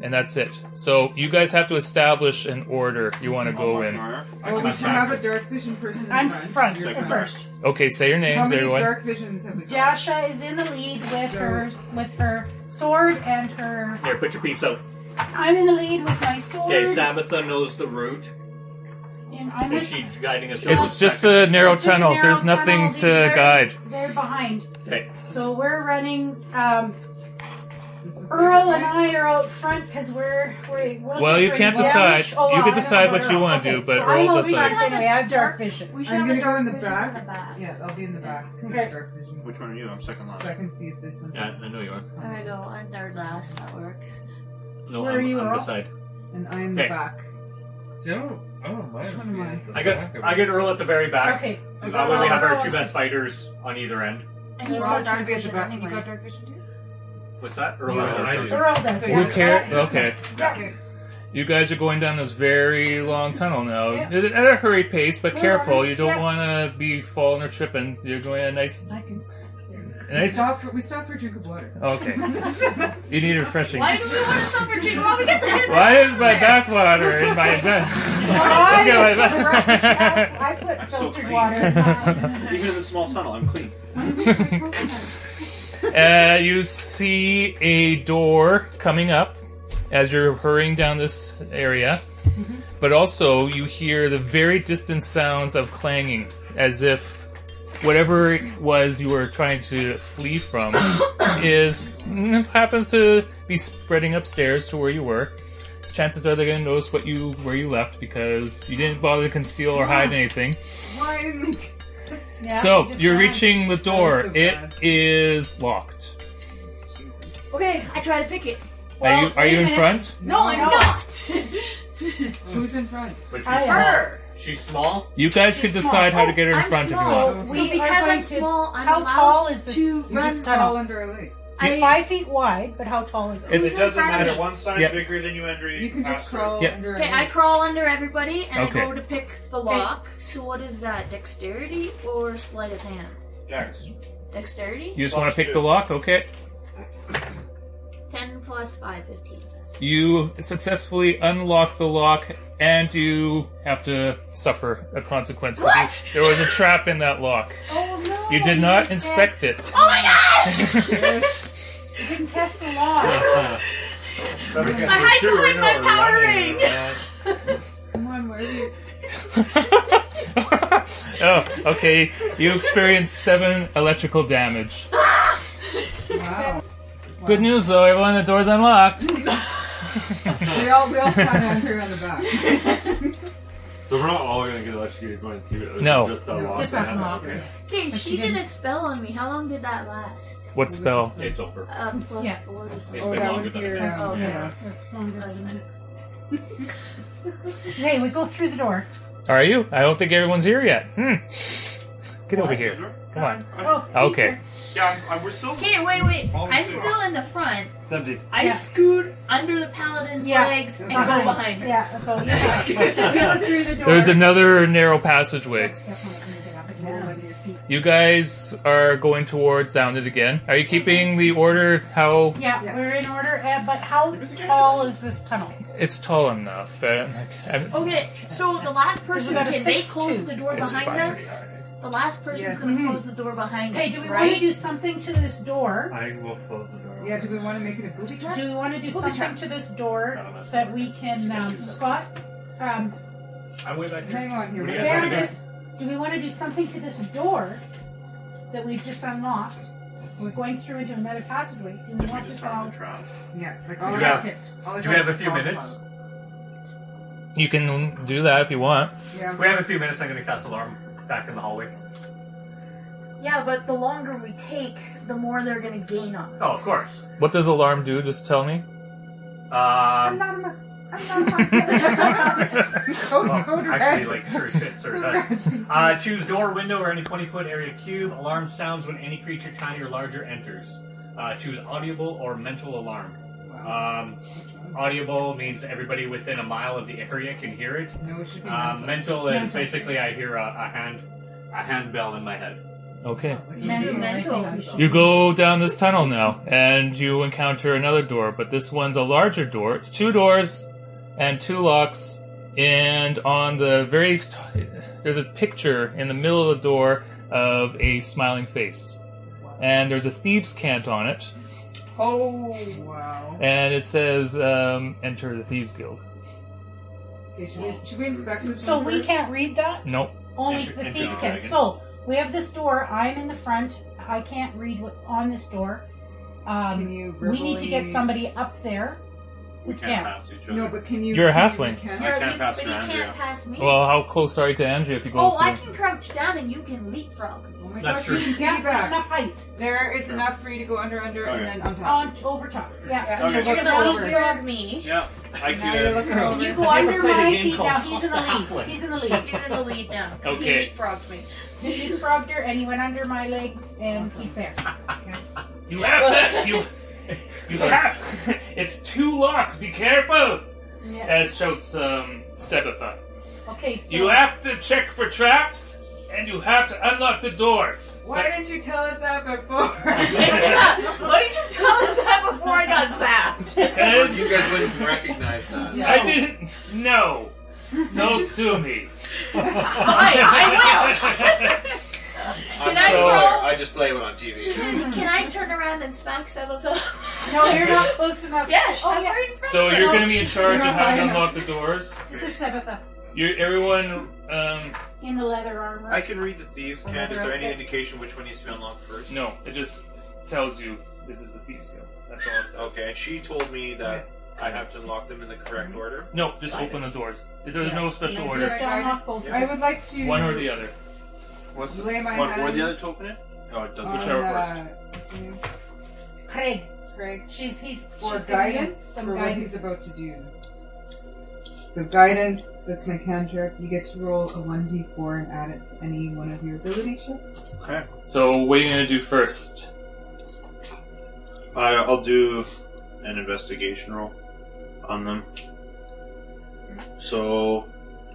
Speaker 4: and that's it. So you guys have to establish an order you want to go in.
Speaker 2: Well, we should have a dark vision person in
Speaker 5: I'm
Speaker 2: front.
Speaker 5: front
Speaker 2: You're
Speaker 3: Second
Speaker 5: first.
Speaker 4: Okay, say your
Speaker 2: How
Speaker 4: names,
Speaker 2: many
Speaker 4: everyone.
Speaker 2: dark visions have we got?
Speaker 5: Jasha is in the lead with her sword and her.
Speaker 6: Here, put your peeps out.
Speaker 5: I'm in the lead with my sword.
Speaker 6: Okay, Sabbatha knows the route.
Speaker 5: And I'm
Speaker 6: Is
Speaker 5: with.
Speaker 6: she guiding us?
Speaker 4: It's just a narrow
Speaker 5: It's just a
Speaker 4: tunnel.
Speaker 5: narrow
Speaker 4: There's nothing
Speaker 5: tunnel.
Speaker 4: to
Speaker 5: They're-
Speaker 4: guide.
Speaker 5: They're behind.
Speaker 6: Okay.
Speaker 5: So we're running.
Speaker 2: This is
Speaker 5: Earl
Speaker 2: the-
Speaker 5: and I are out front because we're
Speaker 4: Well, you can't decide. You can
Speaker 5: I don't
Speaker 4: decide
Speaker 5: know
Speaker 4: what you
Speaker 5: Earl.
Speaker 4: want to
Speaker 5: Okay,
Speaker 4: do, but
Speaker 5: so
Speaker 4: Earl
Speaker 5: I'm over
Speaker 4: decides.
Speaker 5: front anyway. I have dark vision.
Speaker 1: We should
Speaker 2: I'm
Speaker 1: have
Speaker 2: gonna
Speaker 1: a
Speaker 2: go
Speaker 1: dark
Speaker 2: in the
Speaker 1: vision
Speaker 2: back.
Speaker 1: in the back.
Speaker 2: Yeah, I'll be in the back. 'cause I
Speaker 5: Okay.
Speaker 2: have dark vision.
Speaker 3: Which one are you? I'm second last.
Speaker 2: So I can see if there's something.
Speaker 6: Yeah, I know you are.
Speaker 1: There we go. I'm third last. That works.
Speaker 6: No,
Speaker 5: Where are you,
Speaker 6: I'm
Speaker 5: Earl?
Speaker 6: beside.
Speaker 2: And I'm in the
Speaker 6: Okay.
Speaker 2: back.
Speaker 7: See, I don't mind.
Speaker 2: Which one am I?
Speaker 6: I get Earl at the very back.
Speaker 5: Okay.
Speaker 6: That way we have our two best fighters on either end.
Speaker 1: And he's
Speaker 2: Earl's
Speaker 1: got
Speaker 2: gonna
Speaker 1: dark
Speaker 2: be at the
Speaker 1: vision
Speaker 2: back. You
Speaker 1: anyway.
Speaker 2: got dark vision too?
Speaker 6: What's that? Earl
Speaker 7: Yeah,
Speaker 6: has
Speaker 7: I
Speaker 6: dark
Speaker 7: do.
Speaker 6: vision.
Speaker 5: Earl does.
Speaker 2: So
Speaker 5: Yeah.
Speaker 2: you
Speaker 4: Who cares? Okay.
Speaker 5: Yeah.
Speaker 2: Okay.
Speaker 4: You guys are going down this very long tunnel now.
Speaker 5: Yeah.
Speaker 4: At a hurried pace, but
Speaker 5: We're
Speaker 4: careful.
Speaker 5: running.
Speaker 4: You don't
Speaker 5: Yeah.
Speaker 4: want to be falling or tripping. You're going a nice...
Speaker 5: I can.
Speaker 2: We stopped for a drink of water.
Speaker 4: Okay. You need refreshing.
Speaker 1: Why do we want to stop for drink while we get there?
Speaker 4: Why is my bathwater in my bed?
Speaker 5: I put
Speaker 3: I'm so
Speaker 5: filtered
Speaker 3: clean.
Speaker 5: water in mine.
Speaker 3: Even in the small tunnel, I'm clean.
Speaker 4: You see a door coming up as you're hurrying down this area, but also you hear the very distant sounds of clanging, as if whatever it was you were trying to flee from happens to be spreading upstairs to where you were. Chances are they're going to notice where you left because you didn't bother to conceal or hide anything.
Speaker 2: Why didn't we?
Speaker 5: Yeah,
Speaker 4: So
Speaker 5: we just
Speaker 4: you're
Speaker 5: ran.
Speaker 4: reaching the door.
Speaker 2: so
Speaker 4: It
Speaker 2: bad.
Speaker 4: is locked.
Speaker 1: Okay, I try to pick it.
Speaker 4: Are you
Speaker 5: wait a
Speaker 4: in
Speaker 5: minute.
Speaker 4: front?
Speaker 1: No, I'm not.
Speaker 2: Who's in front?
Speaker 6: But she's
Speaker 5: I am.
Speaker 6: small.
Speaker 1: Her.
Speaker 6: She's small.
Speaker 4: You guys
Speaker 1: She's
Speaker 4: could decide
Speaker 1: small.
Speaker 4: how to get her in
Speaker 1: I'm
Speaker 4: front
Speaker 1: small.
Speaker 4: if you want.
Speaker 5: We
Speaker 1: So
Speaker 5: are
Speaker 1: because
Speaker 5: going
Speaker 1: I'm
Speaker 5: to-
Speaker 1: small, I'm
Speaker 5: how
Speaker 1: allowed
Speaker 5: tall is this?
Speaker 1: to
Speaker 2: You
Speaker 1: run.
Speaker 2: just crawl under her legs.
Speaker 5: It's
Speaker 1: I-
Speaker 5: 5 feet wide, but how tall is it?
Speaker 4: It's-
Speaker 3: It doesn't
Speaker 1: in front of
Speaker 3: matter.
Speaker 1: me.
Speaker 3: One size
Speaker 4: Yep.
Speaker 3: bigger than you, Andrew.
Speaker 2: You can just
Speaker 3: pass her.
Speaker 2: crawl
Speaker 4: Yep.
Speaker 2: under her
Speaker 1: Okay, I
Speaker 2: legs.
Speaker 1: crawl under everybody and
Speaker 4: Okay.
Speaker 1: I go to pick the lock. So what is that? Dexterity or sleight of hand?
Speaker 3: Dex.
Speaker 1: Dexterity?
Speaker 4: You just want to
Speaker 3: Plus
Speaker 4: pick
Speaker 3: two.
Speaker 4: the lock? Okay.
Speaker 1: 10 plus 5, 15.
Speaker 4: You successfully unlock the lock, and you have to suffer a consequence.
Speaker 1: What?
Speaker 4: There was a trap in that lock.
Speaker 5: Oh no!
Speaker 4: You did not inspect it.
Speaker 1: Oh my god!
Speaker 5: You didn't test the law.
Speaker 7: So we
Speaker 1: I hide
Speaker 7: two
Speaker 1: behind
Speaker 7: in
Speaker 1: my
Speaker 7: or
Speaker 1: power
Speaker 7: running
Speaker 1: ring.
Speaker 7: around.
Speaker 2: Come on, where are you?
Speaker 4: Oh, okay. You experienced 7 electrical damage.
Speaker 2: Wow.
Speaker 4: Good news though, everyone, the door's unlocked.
Speaker 2: We all found Andrew on the back.
Speaker 7: So we're not all gonna get electrocuted going through it.
Speaker 4: No.
Speaker 7: Just the
Speaker 2: No,
Speaker 7: lock.
Speaker 5: just us lock.
Speaker 7: Okay.
Speaker 1: Okay,
Speaker 5: But
Speaker 1: she
Speaker 5: she
Speaker 1: did
Speaker 5: didn't-
Speaker 1: a spell on me. How long did that last?
Speaker 4: What spell?
Speaker 6: It's over.
Speaker 1: Plus
Speaker 5: Yeah.
Speaker 1: 4 to something.
Speaker 6: It's
Speaker 2: Oh,
Speaker 6: been
Speaker 2: that
Speaker 6: longer
Speaker 2: was
Speaker 6: than
Speaker 2: your.
Speaker 6: a minute.
Speaker 5: Oh,
Speaker 2: yeah.
Speaker 5: That's longer than a minute. Hey, we go through the door.
Speaker 4: Are you? I don't think everyone's here yet. Get over here. Come on.
Speaker 5: Oh,
Speaker 4: Okay.
Speaker 3: Yeah, we're still.
Speaker 1: Okay, wait.
Speaker 3: Follow
Speaker 1: I'm
Speaker 3: suit.
Speaker 1: still in the front.
Speaker 3: It's empty.
Speaker 1: I
Speaker 5: Yeah.
Speaker 1: scoot under the paladin's
Speaker 5: Yeah.
Speaker 1: legs and
Speaker 2: Behind.
Speaker 1: go behind her.
Speaker 5: Yeah, so you go through the door.
Speaker 4: There's another narrow passageway.
Speaker 5: Step on it when you get up. It's more under your feet.
Speaker 4: You guys are going towards down it again. Are you keeping the order how
Speaker 5: Yeah,
Speaker 2: Yeah.
Speaker 5: we're in order, but how tall is this tunnel?
Speaker 4: it's tall enough?
Speaker 1: Okay, so the last person,
Speaker 5: we got a
Speaker 1: can they
Speaker 5: 6'2".
Speaker 1: close the door
Speaker 4: It's
Speaker 1: behind us?
Speaker 4: fine.
Speaker 1: The last person's
Speaker 2: Yes.
Speaker 1: gonna close the door behind
Speaker 5: Okay,
Speaker 1: us,
Speaker 5: do we
Speaker 1: right?
Speaker 5: want to do something to this door?
Speaker 7: I will close the door.
Speaker 2: Yeah, do we want to make it a booby trap?
Speaker 5: Do we want to do
Speaker 1: Booby
Speaker 5: something
Speaker 1: trap.
Speaker 5: to this door that we can spot?
Speaker 6: I'm way back here.
Speaker 2: Hang on here.
Speaker 6: What do you
Speaker 2: we're
Speaker 6: guys
Speaker 5: Found
Speaker 6: wanna do?
Speaker 5: this. Do we want to do something to this door that we've just unlocked? We're going through into another passageway. Do we want this all?
Speaker 2: Yeah, like all
Speaker 6: Do
Speaker 2: I
Speaker 6: we have-
Speaker 2: got- all I
Speaker 6: Do
Speaker 2: got
Speaker 6: we have
Speaker 2: is
Speaker 6: a few
Speaker 2: frog
Speaker 6: minutes?
Speaker 2: pile.
Speaker 4: You can do that if you want.
Speaker 2: Yeah.
Speaker 6: We have a few minutes. I'm going to cast alarm back in the hallway.
Speaker 1: Yeah, but the longer we take, the more they're gonna gain on us.
Speaker 6: Oh, of course.
Speaker 4: What does alarm do? Just tell me.
Speaker 6: Actually, like, sure does. Choose door, window, or any 20-foot area cube. Alarm sounds when any creature tiny or larger enters. Choose audible or mental alarm. Audible means everybody within a mile of the area can hear it.
Speaker 2: No, it should be
Speaker 6: Mental is
Speaker 5: Mental.
Speaker 6: basically I hear a hand bell in my head.
Speaker 4: Okay.
Speaker 1: Mental.
Speaker 4: You go down this tunnel now, and you encounter another door, but this one's a larger door. It's 2 doors and 2 locks, and on the there's a picture in the middle of the door of a smiling face. And there's a thieves' cant on it,
Speaker 2: Oh, wow.
Speaker 4: and it says, enter the Thieves Guild.
Speaker 2: Okay, should we inspect this
Speaker 5: So
Speaker 2: one
Speaker 5: we
Speaker 2: first?
Speaker 5: can't read that?
Speaker 4: Nope.
Speaker 5: Only
Speaker 6: Enter-
Speaker 5: the
Speaker 6: enter
Speaker 5: thief
Speaker 6: the
Speaker 5: can.
Speaker 6: dragon.
Speaker 5: So we have this door. I'm in the front. I can't read what's on this door.
Speaker 2: Can you
Speaker 5: We need to get
Speaker 2: verbally-
Speaker 5: somebody up there. We can't.
Speaker 3: pass each other.
Speaker 2: No, but can you...
Speaker 4: You're a
Speaker 2: can you
Speaker 4: halfling.
Speaker 2: recant-
Speaker 3: I can't pass
Speaker 1: but
Speaker 3: through
Speaker 1: you
Speaker 3: Andrea.
Speaker 1: can't pass me.
Speaker 4: Well, how close are you to Andrea if you go
Speaker 1: oh, I
Speaker 4: through?
Speaker 1: can crouch down and you can leapfrog.
Speaker 2: Oh my
Speaker 6: That's
Speaker 2: gosh,
Speaker 6: true.
Speaker 2: you can
Speaker 5: Yeah, there's
Speaker 2: piggyback.
Speaker 5: enough height.
Speaker 2: There is enough for you to go under, and
Speaker 3: Okay.
Speaker 2: then on top.
Speaker 5: On over top. Yeah.
Speaker 2: Yeah.
Speaker 5: So
Speaker 3: Okay.
Speaker 5: you're
Speaker 1: You're
Speaker 5: looking
Speaker 1: gonna
Speaker 5: over.
Speaker 1: leapfrog me.
Speaker 3: Yeah, I
Speaker 2: Now you're
Speaker 3: could.
Speaker 2: looking
Speaker 5: And
Speaker 2: over.
Speaker 5: you go
Speaker 6: Have you
Speaker 5: under
Speaker 6: ever played a
Speaker 5: my
Speaker 6: game
Speaker 5: feet
Speaker 6: called
Speaker 5: now. He's in the
Speaker 6: Toss the
Speaker 5: lead.
Speaker 6: Halfling?
Speaker 5: He's in the lead.
Speaker 1: He's in the lead now. Because
Speaker 4: Okay.
Speaker 1: he leapfrogged me.
Speaker 5: You leapfrogged her, and he went under my legs, and he's there.
Speaker 4: You have that! You have! It's 2 locks, be careful!
Speaker 5: Yeah.
Speaker 4: As shouts Sebetha.
Speaker 5: Okay. So
Speaker 4: You have to check for traps, and you have to unlock the doors.
Speaker 2: Why didn't you tell us that before?
Speaker 1: Why did you tell us that before I got zapped?
Speaker 4: Because
Speaker 3: You guys wouldn't recognize that.
Speaker 2: Yeah.
Speaker 4: I didn't know. So sue me.
Speaker 1: I will.
Speaker 3: I'm
Speaker 1: Can I
Speaker 3: so
Speaker 1: roll?
Speaker 3: I just play it on TV.
Speaker 1: Can I turn around and smack Sebetha?
Speaker 5: no, you're not close enough.
Speaker 1: Yes.
Speaker 5: Oh
Speaker 1: I'm
Speaker 5: yeah.
Speaker 1: right in front
Speaker 4: So
Speaker 1: of
Speaker 4: you're
Speaker 1: him.
Speaker 4: going to be in charge
Speaker 2: You're
Speaker 4: of
Speaker 2: not
Speaker 4: how to
Speaker 2: high
Speaker 4: unlock the doors?
Speaker 5: This is Sebetha.
Speaker 4: Everyone.
Speaker 5: In the leather armor.
Speaker 3: I can read the thieves' cant. Is there any indication which one needs to be unlocked first?
Speaker 4: No, it just tells you this is the Thieves Guild. That's all it says.
Speaker 3: Okay, and she told me that I have to unlock them in the correct order.
Speaker 4: No, just open the doors. There's no special
Speaker 5: You
Speaker 4: order.
Speaker 5: have to unlock both.
Speaker 2: I would like to
Speaker 4: One or the other.
Speaker 3: What's
Speaker 2: lay my
Speaker 3: one or the
Speaker 2: hands
Speaker 3: other to open it? Oh, it doesn't.
Speaker 2: on,
Speaker 4: Whichever first.
Speaker 2: what's his name?
Speaker 5: Craig.
Speaker 2: Craig.
Speaker 5: He's
Speaker 2: For
Speaker 5: she's giving you
Speaker 2: guidance
Speaker 5: some
Speaker 2: for what
Speaker 5: guidance.
Speaker 2: he's about to do. So guidance, that's my cantrip. You get to roll a 1d4 and add it to any one of your ability checks.
Speaker 3: Okay.
Speaker 4: So what are you gonna do first?
Speaker 3: I'll do an investigation roll on them. So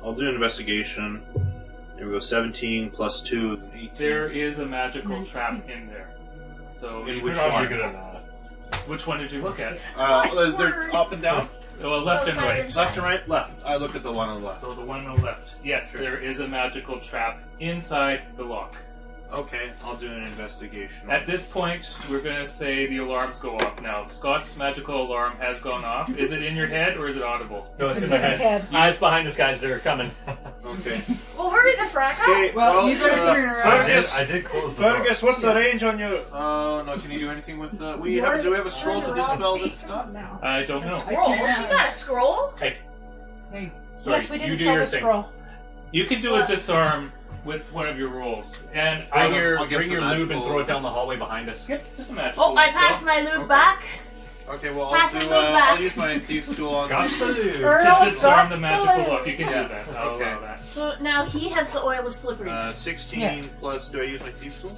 Speaker 3: I'll do an investigation. There we go. 17 plus 2 is an 18.
Speaker 4: There is a magical trap in there. So
Speaker 3: In
Speaker 4: you
Speaker 3: which
Speaker 4: could-
Speaker 3: one?
Speaker 7: Good at that.
Speaker 4: Which one did you look at?
Speaker 3: They're up and down.
Speaker 4: Well, left and right.
Speaker 3: Left and right? Left. I looked at the one on the left.
Speaker 4: So the one on the left. Yes, there is a magical trap inside the lock.
Speaker 3: Okay, I'll do an investigation.
Speaker 4: At this point, we're going to say the alarms go off now. Scott's magical alarm has gone off. Is it in your head or is it audible?
Speaker 6: No, it's
Speaker 5: It's
Speaker 6: in my
Speaker 5: in his
Speaker 6: head.
Speaker 5: head.
Speaker 6: Eyes behind us, guys. They're coming.
Speaker 3: Okay.
Speaker 1: Well, hurry the frack up.
Speaker 3: Okay,
Speaker 2: Well, you better turn around.
Speaker 3: Fergus,
Speaker 7: I did close the door.
Speaker 3: Fergus, what's the range on your... Oh, no, can you do anything with... do we have a scroll to dispel this stuff?
Speaker 5: Now.
Speaker 4: I don't
Speaker 1: A
Speaker 4: know.
Speaker 1: scroll? She got a scroll?
Speaker 2: Hey,
Speaker 6: Sorry,
Speaker 5: Yes, we
Speaker 6: you
Speaker 5: didn't
Speaker 6: do
Speaker 5: sell
Speaker 6: your
Speaker 5: the
Speaker 6: thing.
Speaker 5: scroll.
Speaker 4: You can do a disarm with one of your rolls. And
Speaker 6: Bring
Speaker 3: I'll
Speaker 6: your,
Speaker 3: get
Speaker 6: bring
Speaker 3: some
Speaker 6: your lube and
Speaker 3: magical-
Speaker 6: throw it down the hallway behind us.
Speaker 4: Yep, just a magical.
Speaker 1: Oh, I
Speaker 4: spell.
Speaker 1: passed my lube
Speaker 3: Okay.
Speaker 1: back.
Speaker 3: Okay, well,
Speaker 1: Pass it, move
Speaker 3: I'll
Speaker 1: back.
Speaker 3: use my thieves tool on...
Speaker 7: Got the dude.
Speaker 5: Earl
Speaker 4: To
Speaker 5: got
Speaker 4: disarm the
Speaker 5: the
Speaker 4: magical
Speaker 5: lube.
Speaker 4: look, you can
Speaker 3: Yeah.
Speaker 4: do that. I'll
Speaker 3: Okay.
Speaker 4: allow that.
Speaker 1: So now he has the oil of slippery.
Speaker 3: 16
Speaker 5: Yes.
Speaker 3: plus... Do I use my thieves tool?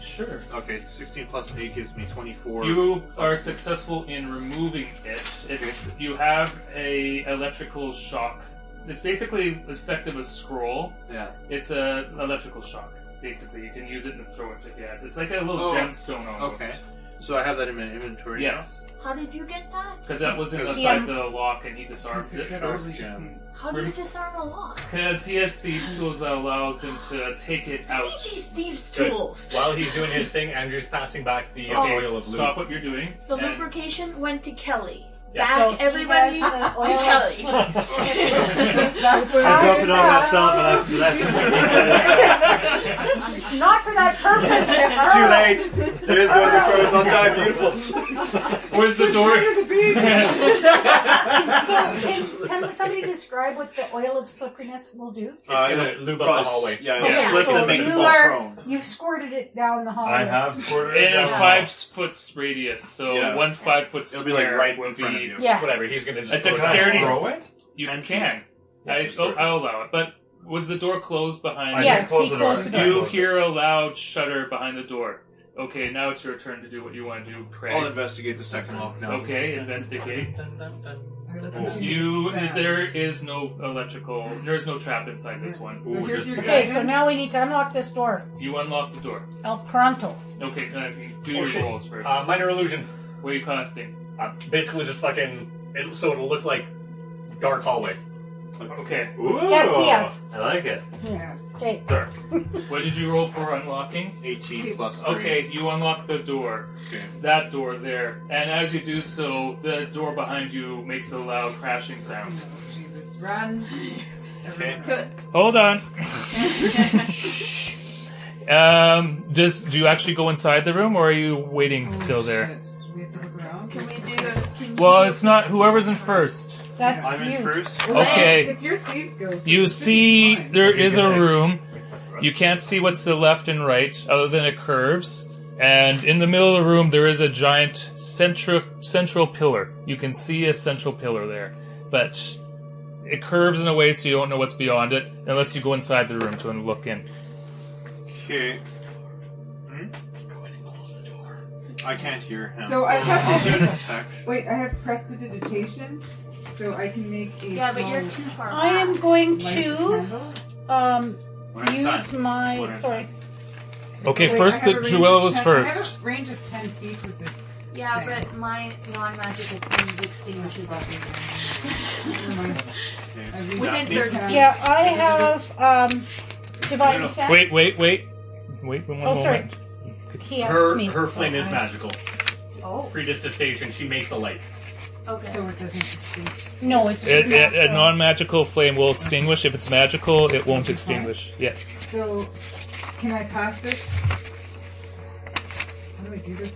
Speaker 4: Sure.
Speaker 3: Okay, 16 plus 8 gives me 24.
Speaker 4: You are successful in removing it. It's you have a electrical shock. It's basically effective as scroll.
Speaker 3: Yeah.
Speaker 4: It's a electrical shock. Basically, you can use it and throw it if you have. It's like a little
Speaker 3: Oh,
Speaker 4: gemstone almost.
Speaker 3: Okay. So I have that in my inventory
Speaker 4: Yes,
Speaker 1: How did you get that?
Speaker 4: because that was
Speaker 3: Because-
Speaker 4: inside the lock and he disarmed
Speaker 2: this is
Speaker 4: it
Speaker 2: totally
Speaker 4: first.
Speaker 3: gem.
Speaker 1: How do you disarm a lock?
Speaker 4: Because he has thieves tools that allows him to take it
Speaker 1: I
Speaker 4: out.
Speaker 1: need these thieves'
Speaker 6: Good.
Speaker 1: tools.
Speaker 6: While he's doing his thing, Andrew's passing back the
Speaker 1: Oh.
Speaker 6: oil of
Speaker 4: Stop
Speaker 6: lube.
Speaker 4: what you're doing.
Speaker 1: The
Speaker 4: and-
Speaker 1: lubrication went to Kelly.
Speaker 6: Yeah.
Speaker 1: Back
Speaker 5: So he
Speaker 1: everybody
Speaker 5: has the
Speaker 1: to
Speaker 5: oil of
Speaker 1: Kelly.
Speaker 5: slippery.
Speaker 7: I drop it on myself and after that.
Speaker 5: It's not for that purpose.
Speaker 3: It's too late. There's one of the crows on time. Beautiful.
Speaker 4: Where's the door?
Speaker 5: So can somebody describe what the oil of slipperiness will do?
Speaker 6: It's gonna lube up the hallway.
Speaker 3: Yeah, it'll
Speaker 5: Okay,
Speaker 3: slip
Speaker 5: so
Speaker 3: and make you
Speaker 5: you
Speaker 3: fall
Speaker 5: are
Speaker 3: prone.
Speaker 5: you've squirted it down the hallway.
Speaker 7: I have squirted it
Speaker 4: In a
Speaker 7: down.
Speaker 4: 5 foot radius, so
Speaker 3: Yeah.
Speaker 4: 1 5-foot
Speaker 3: It'll be like
Speaker 4: square
Speaker 3: right
Speaker 4: will
Speaker 3: in front of
Speaker 4: be.
Speaker 3: you.
Speaker 5: Yeah.
Speaker 6: Whatever, he's gonna just
Speaker 4: A
Speaker 6: throw it
Speaker 4: dexterity-
Speaker 6: down.
Speaker 7: Throw it?
Speaker 4: You
Speaker 3: And
Speaker 4: can.
Speaker 6: Yeah, just throw it.
Speaker 4: I'll allow it. But was the door closed behind
Speaker 7: I
Speaker 4: you?
Speaker 5: Yes,
Speaker 7: did close
Speaker 5: he
Speaker 7: the door.
Speaker 5: closed the door.
Speaker 4: You hear a loud shudder behind the door. Okay, now it's your turn to do what you want to do,
Speaker 3: I'll
Speaker 4: Craig.
Speaker 3: investigate the second lock now.
Speaker 4: Okay, investigate.
Speaker 2: I look into
Speaker 4: You,
Speaker 2: his stats.
Speaker 4: there is no electrical, there's no trap inside this one.
Speaker 2: So here's your
Speaker 5: Okay, so
Speaker 2: guidance.
Speaker 5: now we need to unlock this door.
Speaker 4: You unlock the door.
Speaker 5: El Pronto.
Speaker 4: Okay, do
Speaker 6: Oh,
Speaker 4: your
Speaker 6: shit.
Speaker 4: rolls first.
Speaker 6: Minor illusion.
Speaker 4: What are you costing?
Speaker 6: Basically just fucking... so it'll look like dark hallway.
Speaker 4: Okay,
Speaker 7: Ooh,
Speaker 5: Can't see us.
Speaker 7: I like it.
Speaker 2: Yeah.
Speaker 5: Okay.
Speaker 4: dark. What did you roll for unlocking?
Speaker 3: 18 plus 3.
Speaker 4: Okay, you unlock the door.
Speaker 3: Okay.
Speaker 4: That door there. And as you do so, the door behind you makes a loud crashing sound.
Speaker 2: Oh, Jesus, run. Everyone
Speaker 1: Good.
Speaker 4: Hold on. Do you actually go inside the room or are you waiting
Speaker 2: run.
Speaker 4: still there?
Speaker 2: Shit. We have to look around.
Speaker 1: Can we do? Can
Speaker 4: Well,
Speaker 1: you
Speaker 4: it's not whoever's in first.
Speaker 5: That's
Speaker 3: I'm in
Speaker 5: you.
Speaker 3: first.
Speaker 4: Okay.
Speaker 2: It's your thieves' ghost.
Speaker 4: You
Speaker 2: It should be
Speaker 4: see
Speaker 2: fine.
Speaker 4: there is a room. You can't see what's to the left and right other than it curves. And in the middle of the room there is a giant central pillar. You can see a central pillar there. But it curves in a way so you don't know what's beyond it unless you go inside the room to look in.
Speaker 3: Okay. I can't hear him.
Speaker 2: So I have
Speaker 3: I'll
Speaker 2: to
Speaker 3: do an
Speaker 2: do-
Speaker 3: inspection.
Speaker 2: Wait, I have prestidigitation, so I can make a
Speaker 1: Yeah, but
Speaker 2: small
Speaker 1: you're too far.
Speaker 5: I am going
Speaker 2: light
Speaker 5: to
Speaker 2: candle.
Speaker 3: One at a
Speaker 5: use
Speaker 3: time.
Speaker 5: my
Speaker 3: One at a
Speaker 5: sorry.
Speaker 3: time.
Speaker 4: Okay,
Speaker 2: Wait,
Speaker 4: first
Speaker 2: I have a range
Speaker 4: Joella
Speaker 2: of
Speaker 4: was
Speaker 2: 10
Speaker 4: first.
Speaker 2: I have a range of 10 feet with this.
Speaker 1: Yeah,
Speaker 2: thing.
Speaker 1: but my non-magical thing extinguishes everything.
Speaker 2: Never mind.
Speaker 3: Okay.
Speaker 2: I read
Speaker 1: Within
Speaker 2: that.
Speaker 1: 30
Speaker 5: Yeah, I have divine sense.
Speaker 4: Wait one
Speaker 5: Oh,
Speaker 4: moment.
Speaker 5: sorry. He asked
Speaker 6: Her
Speaker 5: me.
Speaker 6: her
Speaker 5: so
Speaker 6: flame is
Speaker 5: I-
Speaker 6: magical.
Speaker 1: Oh.
Speaker 6: Prestidigitation, she makes a light.
Speaker 1: Okay.
Speaker 2: So it doesn't extinguish.
Speaker 5: No, it's just
Speaker 4: A
Speaker 5: natural.
Speaker 4: non-magical flame will extinguish. If it's magical, it won't extinguish. Yeah.
Speaker 2: So, can I cast this? How do I do this?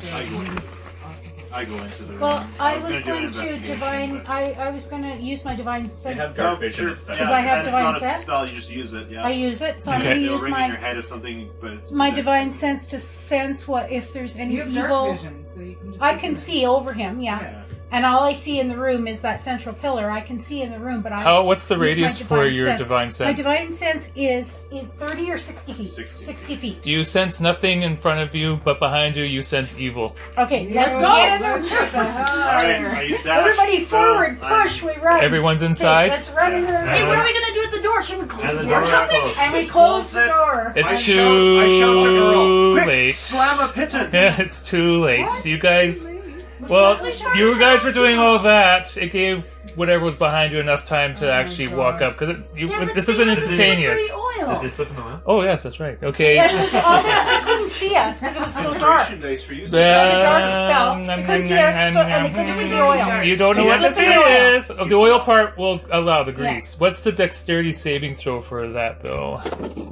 Speaker 3: I go into the room.
Speaker 5: Well, I was
Speaker 3: gonna do an
Speaker 5: going to
Speaker 3: investigation,
Speaker 5: divine.
Speaker 3: but-
Speaker 5: I was going to use my divine
Speaker 6: They
Speaker 5: sense.
Speaker 6: have dark vision.
Speaker 3: Sure.
Speaker 6: It's
Speaker 5: Because
Speaker 6: better.
Speaker 5: I have
Speaker 3: and
Speaker 5: divine
Speaker 3: it's not
Speaker 5: sense?
Speaker 3: a spell, you just use it, yeah.
Speaker 5: I use it, so I'm
Speaker 4: Okay.
Speaker 5: going to
Speaker 3: It'll
Speaker 5: use
Speaker 3: ring in your
Speaker 5: my
Speaker 3: head of something, but it's
Speaker 5: divine sense to sense what if there's any
Speaker 2: You have dark
Speaker 5: evil.
Speaker 2: vision, so you can just.
Speaker 5: I
Speaker 2: look
Speaker 5: can
Speaker 2: in
Speaker 5: see over him, yeah.
Speaker 2: Yeah.
Speaker 5: And all I see in the room is that central pillar. I can see in the room, but
Speaker 4: What's the
Speaker 5: use my
Speaker 4: radius for
Speaker 5: divine
Speaker 4: your
Speaker 5: sense.
Speaker 4: divine
Speaker 5: My
Speaker 4: sense?
Speaker 5: divine sense is 30 or 60 feet.
Speaker 3: 60.
Speaker 5: feet.
Speaker 4: Do you sense nothing in front of you, but behind you, you sense evil?
Speaker 5: Okay,
Speaker 2: Yeah,
Speaker 5: let's go.
Speaker 2: let's get the hell out of
Speaker 3: Alright,
Speaker 2: here.
Speaker 3: I use dash.
Speaker 5: Everybody
Speaker 3: so
Speaker 5: forward,
Speaker 3: I'm-
Speaker 5: push, we run.
Speaker 4: Everyone's
Speaker 5: Okay,
Speaker 4: inside?
Speaker 5: let's run into the
Speaker 1: Hey,
Speaker 5: room.
Speaker 1: what are we gonna do at the door? Should we close
Speaker 7: And
Speaker 1: the
Speaker 7: the
Speaker 1: door or
Speaker 7: door
Speaker 1: something?
Speaker 7: closed.
Speaker 5: And we close the door.
Speaker 4: It's
Speaker 3: I
Speaker 4: too
Speaker 3: shout to Earl. Quick,
Speaker 4: late.
Speaker 3: slam a pigeon.
Speaker 4: Yeah, it's too late.
Speaker 5: What?
Speaker 4: You guys...
Speaker 5: We're
Speaker 4: Well,
Speaker 5: slightly short
Speaker 4: you
Speaker 5: of
Speaker 4: guys were
Speaker 5: time.
Speaker 4: doing all that. It gave whatever was behind you enough time to actually walk
Speaker 2: God.
Speaker 4: up because
Speaker 1: Yeah, but
Speaker 4: this
Speaker 1: they
Speaker 4: isn't
Speaker 1: have the
Speaker 4: instantaneous.
Speaker 1: slippery
Speaker 7: Did
Speaker 1: oil.
Speaker 7: they slip in the wind?
Speaker 4: Oh yes, that's right. Okay.
Speaker 5: All they couldn't see us because it was so dark.
Speaker 3: Inspiration dice for you.
Speaker 5: So the dark spell. They couldn't see us, and they couldn't see the oil.
Speaker 4: You don't know what this
Speaker 5: Slippery oil.
Speaker 4: is. Oh, the oil part will allow the grease. What's the dexterity saving throw for that, though?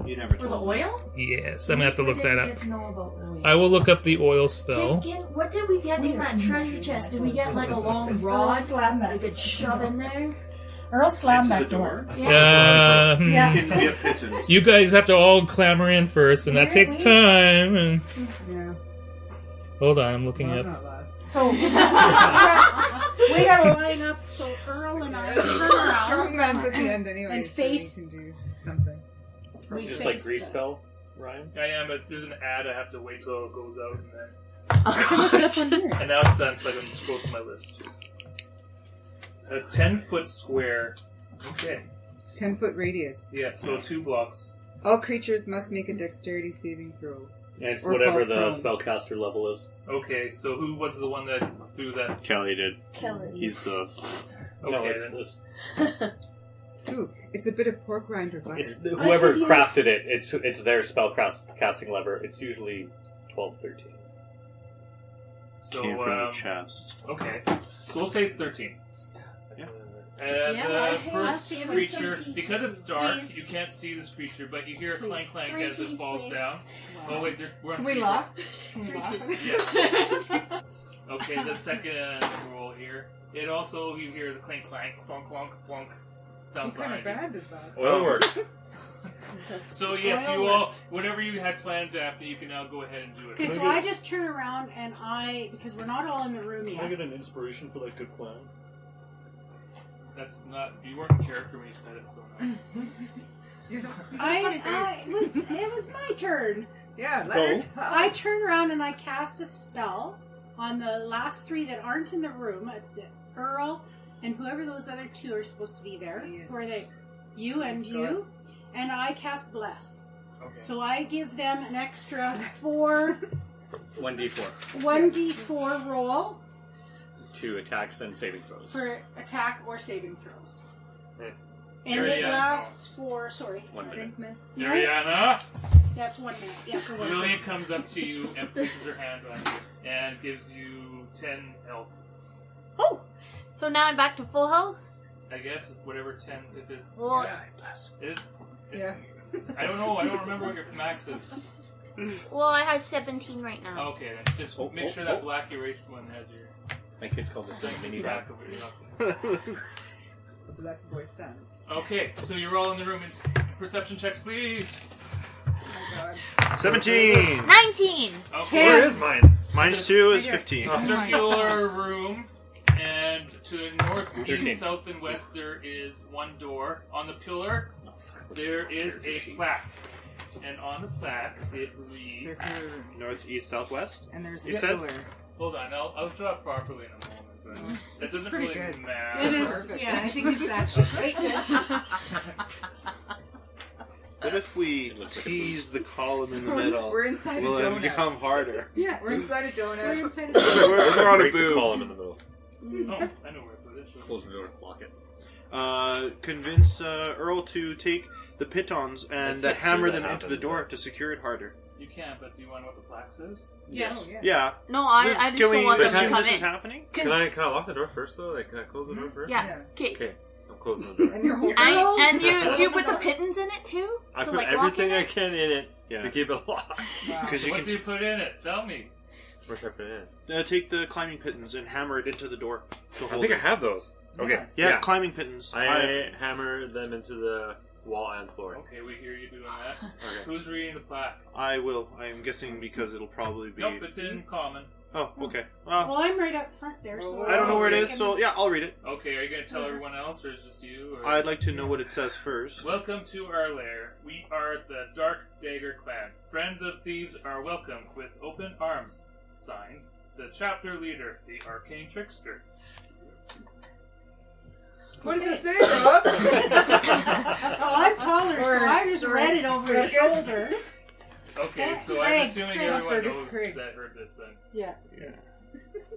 Speaker 3: You never
Speaker 1: For the
Speaker 3: told me.
Speaker 1: oil?
Speaker 4: Yes, I'm gonna have to look that
Speaker 1: What
Speaker 4: up.
Speaker 1: did we get to know about oil?
Speaker 4: I will look up the oil spell.
Speaker 1: What did we get in that treasure chest? Did we get like a long rod
Speaker 5: Slam
Speaker 1: we
Speaker 5: that.
Speaker 1: could shove in there?
Speaker 5: Earl slammed
Speaker 3: Into
Speaker 5: that
Speaker 3: the
Speaker 5: door.
Speaker 3: door.
Speaker 5: Yeah.
Speaker 4: Yeah.
Speaker 3: You can get pigeons.
Speaker 4: You guys have to all clamor in first, and that takes time. And
Speaker 2: Yeah.
Speaker 4: hold on, I'm looking
Speaker 2: Well,
Speaker 4: at.
Speaker 2: not last.
Speaker 5: So we gotta line up so Earl and I turn around.
Speaker 2: Strong man's at the end anyway.
Speaker 5: And
Speaker 2: so
Speaker 5: face-
Speaker 2: you can do something.
Speaker 5: We
Speaker 6: Just like
Speaker 5: face
Speaker 6: grease
Speaker 5: the-
Speaker 6: spell, Ryan.
Speaker 4: I am, but there's an ad. I have to wait till it goes out, and then.
Speaker 5: This one here.
Speaker 4: And now it's done, so I can scroll to my list. A 10-foot square. Okay.
Speaker 2: 10-foot radius.
Speaker 4: Yeah, so 2 blocks.
Speaker 2: All creatures must make a dexterity saving throw.
Speaker 6: Yeah, it's
Speaker 2: Or
Speaker 6: whatever
Speaker 2: fall
Speaker 6: the
Speaker 2: prone.
Speaker 6: spellcaster level is.
Speaker 4: Okay, so who was the one that threw that?
Speaker 3: Kelly did.
Speaker 1: Kelly.
Speaker 3: He's the.
Speaker 6: No,
Speaker 4: Okay,
Speaker 6: it's
Speaker 4: then.
Speaker 6: this.
Speaker 2: Ooh, it's a bit of pork rind or butter.
Speaker 6: It's whoever
Speaker 5: could use-
Speaker 6: crafted it. It's their spell casting lever. It's usually 12, 13.
Speaker 4: So,
Speaker 3: Came from the chest.
Speaker 4: okay. So we'll say it's 13.
Speaker 3: Yeah.
Speaker 4: And
Speaker 1: Yeah,
Speaker 4: the
Speaker 1: okay,
Speaker 4: first
Speaker 1: let's give it
Speaker 4: creature,
Speaker 1: some tea,
Speaker 4: because it's dark,
Speaker 1: please.
Speaker 4: you can't see this creature, but you hear a
Speaker 1: Please.
Speaker 4: clank clank
Speaker 1: 3
Speaker 4: as it
Speaker 1: teas,
Speaker 4: falls
Speaker 1: please.
Speaker 4: down. Oh wait, we're on
Speaker 2: Can we
Speaker 4: speaker.
Speaker 2: laugh? Can we laugh?
Speaker 4: Yes. Okay, the second roll here. It also, you hear the clank clank, clonk clonk clonk sound
Speaker 2: What kind of
Speaker 4: behind you.
Speaker 2: band is that?
Speaker 6: Oil work.
Speaker 4: So yes,
Speaker 5: Oil
Speaker 4: you all,
Speaker 5: worked.
Speaker 4: whatever you had planned, Daphne, you can now go ahead and do it.
Speaker 5: Okay, so I just turn around and because we're not all in the room
Speaker 6: Can I
Speaker 5: yet.
Speaker 6: get an inspiration for that good plan?
Speaker 4: That's not, you weren't in character when you said it, so no.
Speaker 5: It was my turn.
Speaker 2: Yeah, let her
Speaker 6: Go.
Speaker 2: talk.
Speaker 5: I turn around and I cast a spell on the last 3 that aren't in the room. Earl and whoever those other 2 are supposed to be there.
Speaker 2: Ian.
Speaker 5: Who are they? You and
Speaker 2: Scott.
Speaker 5: you. And I cast Bless.
Speaker 4: Okay.
Speaker 5: So I give them an extra 4
Speaker 6: 1d4.
Speaker 5: 1d4 roll
Speaker 6: 2 attacks and saving throws.
Speaker 5: for attack or saving throws.
Speaker 4: Yes.
Speaker 5: And
Speaker 4: There
Speaker 5: it
Speaker 4: you go.
Speaker 5: lasts for
Speaker 6: 1 minute.
Speaker 4: Mariana,
Speaker 5: That's 1 minute. Yeah, for 1
Speaker 4: Lillian
Speaker 5: minute.
Speaker 4: comes up to you and places her hand on you and gives you 10 health.
Speaker 8: Oh! So now I'm back to full health?
Speaker 4: I guess, whatever 10, if it
Speaker 8: Well,
Speaker 4: is.
Speaker 2: Yeah.
Speaker 4: I don't know, I don't remember what your max is.
Speaker 8: well, I have 17 right now.
Speaker 4: Okay, then just make sure that black erase one has your
Speaker 6: My kids call this
Speaker 4: so
Speaker 6: a
Speaker 4: you
Speaker 6: mini
Speaker 4: keep
Speaker 6: back.
Speaker 4: track of it.
Speaker 2: Bless boy stands.
Speaker 4: Okay, so you're all in the room. It's perception checks, please.
Speaker 2: Oh my god.
Speaker 3: 17!
Speaker 8: 19!
Speaker 4: Okay.
Speaker 7: Where is mine?
Speaker 3: Mine's 2 is 15.
Speaker 4: A circular room, and to the north,
Speaker 6: 13.
Speaker 4: east, south, and west there is 1 door. On the pillar, there is a plaque, and on the plaque it reads.
Speaker 2: Circular room.
Speaker 3: North, east, southwest.
Speaker 2: And there's
Speaker 3: You
Speaker 2: a
Speaker 3: said-
Speaker 2: pillar.
Speaker 4: Hold on, I'll draw it properly in a moment, but that doesn't
Speaker 2: pretty
Speaker 4: really
Speaker 2: good.
Speaker 4: matter.
Speaker 5: It is,
Speaker 2: Perfect.
Speaker 5: yeah, I think it's actually quite good.
Speaker 3: What if we tease the column in the middle?
Speaker 2: We're inside
Speaker 3: Will
Speaker 2: a
Speaker 3: it
Speaker 2: donut.
Speaker 3: become harder?
Speaker 2: Yeah, we're inside a
Speaker 5: We're
Speaker 2: donut.
Speaker 5: inside of
Speaker 3: We're on a
Speaker 6: Break the
Speaker 3: boob.
Speaker 6: column in the middle.
Speaker 4: Oh, I know where to put it.
Speaker 6: Close the door, lock it.
Speaker 3: Convince Earl to take the pitons and
Speaker 6: That's
Speaker 3: hammer
Speaker 6: true,
Speaker 3: them
Speaker 6: that
Speaker 3: into the
Speaker 6: happens,
Speaker 3: door
Speaker 6: yeah.
Speaker 3: to secure it harder.
Speaker 4: You can, but do you want to know what the plaque says?
Speaker 5: Yes.
Speaker 2: Oh, yeah.
Speaker 3: Yeah.
Speaker 8: No, I just
Speaker 3: Can we
Speaker 8: don't want them to
Speaker 3: assume
Speaker 8: come
Speaker 3: this is
Speaker 8: in.
Speaker 3: happening?
Speaker 7: Can I lock the door first though? Like, can I close the door first?
Speaker 8: Yeah.
Speaker 2: Yeah.
Speaker 8: Okay.
Speaker 7: Okay, I'm closing the door.
Speaker 2: And you're holding
Speaker 8: And do you put the pittons in it too?
Speaker 7: I
Speaker 8: To,
Speaker 7: put
Speaker 8: like, lock
Speaker 7: everything
Speaker 8: it?
Speaker 7: I can in it
Speaker 3: Yeah.
Speaker 7: to keep it locked.
Speaker 2: Wow.
Speaker 3: Because
Speaker 4: So
Speaker 3: you
Speaker 4: what
Speaker 3: can
Speaker 4: do you put in it? Tell me.
Speaker 7: Where should I put it in?
Speaker 3: take the climbing pittons and hammer it into the door. To
Speaker 7: I
Speaker 3: hold
Speaker 7: think I
Speaker 3: it.
Speaker 7: have those. Okay.
Speaker 3: Yeah, climbing pittons.
Speaker 7: I hammer them into the wall and floor.
Speaker 4: Okay, we hear you doing that.
Speaker 7: Okay.
Speaker 4: Who's reading the plaque?
Speaker 3: I will. I'm guessing because it'll probably be.
Speaker 4: Nope, it's in common.
Speaker 3: Oh, okay.
Speaker 5: Well, I'm right up front there, so
Speaker 3: I don't know where it is,
Speaker 5: can-
Speaker 3: so yeah, I'll read it.
Speaker 4: Okay, are you going to tell everyone else, or is it just you? Or...
Speaker 3: I'd like to know what it says first.
Speaker 4: Welcome to our lair. We are the Dark Dagger Clan. Friends of thieves are welcomed with open arms. Signed, the chapter leader, the Arcane Trixter.
Speaker 2: What does it say, Rob?
Speaker 5: Well, I'm taller, so I just read it over his shoulder.
Speaker 4: Okay, so
Speaker 5: Craig,
Speaker 4: I'm assuming
Speaker 5: Craig.
Speaker 4: everyone
Speaker 2: Fergus
Speaker 4: knows
Speaker 2: Craig.
Speaker 4: that heard this then.
Speaker 5: Yeah.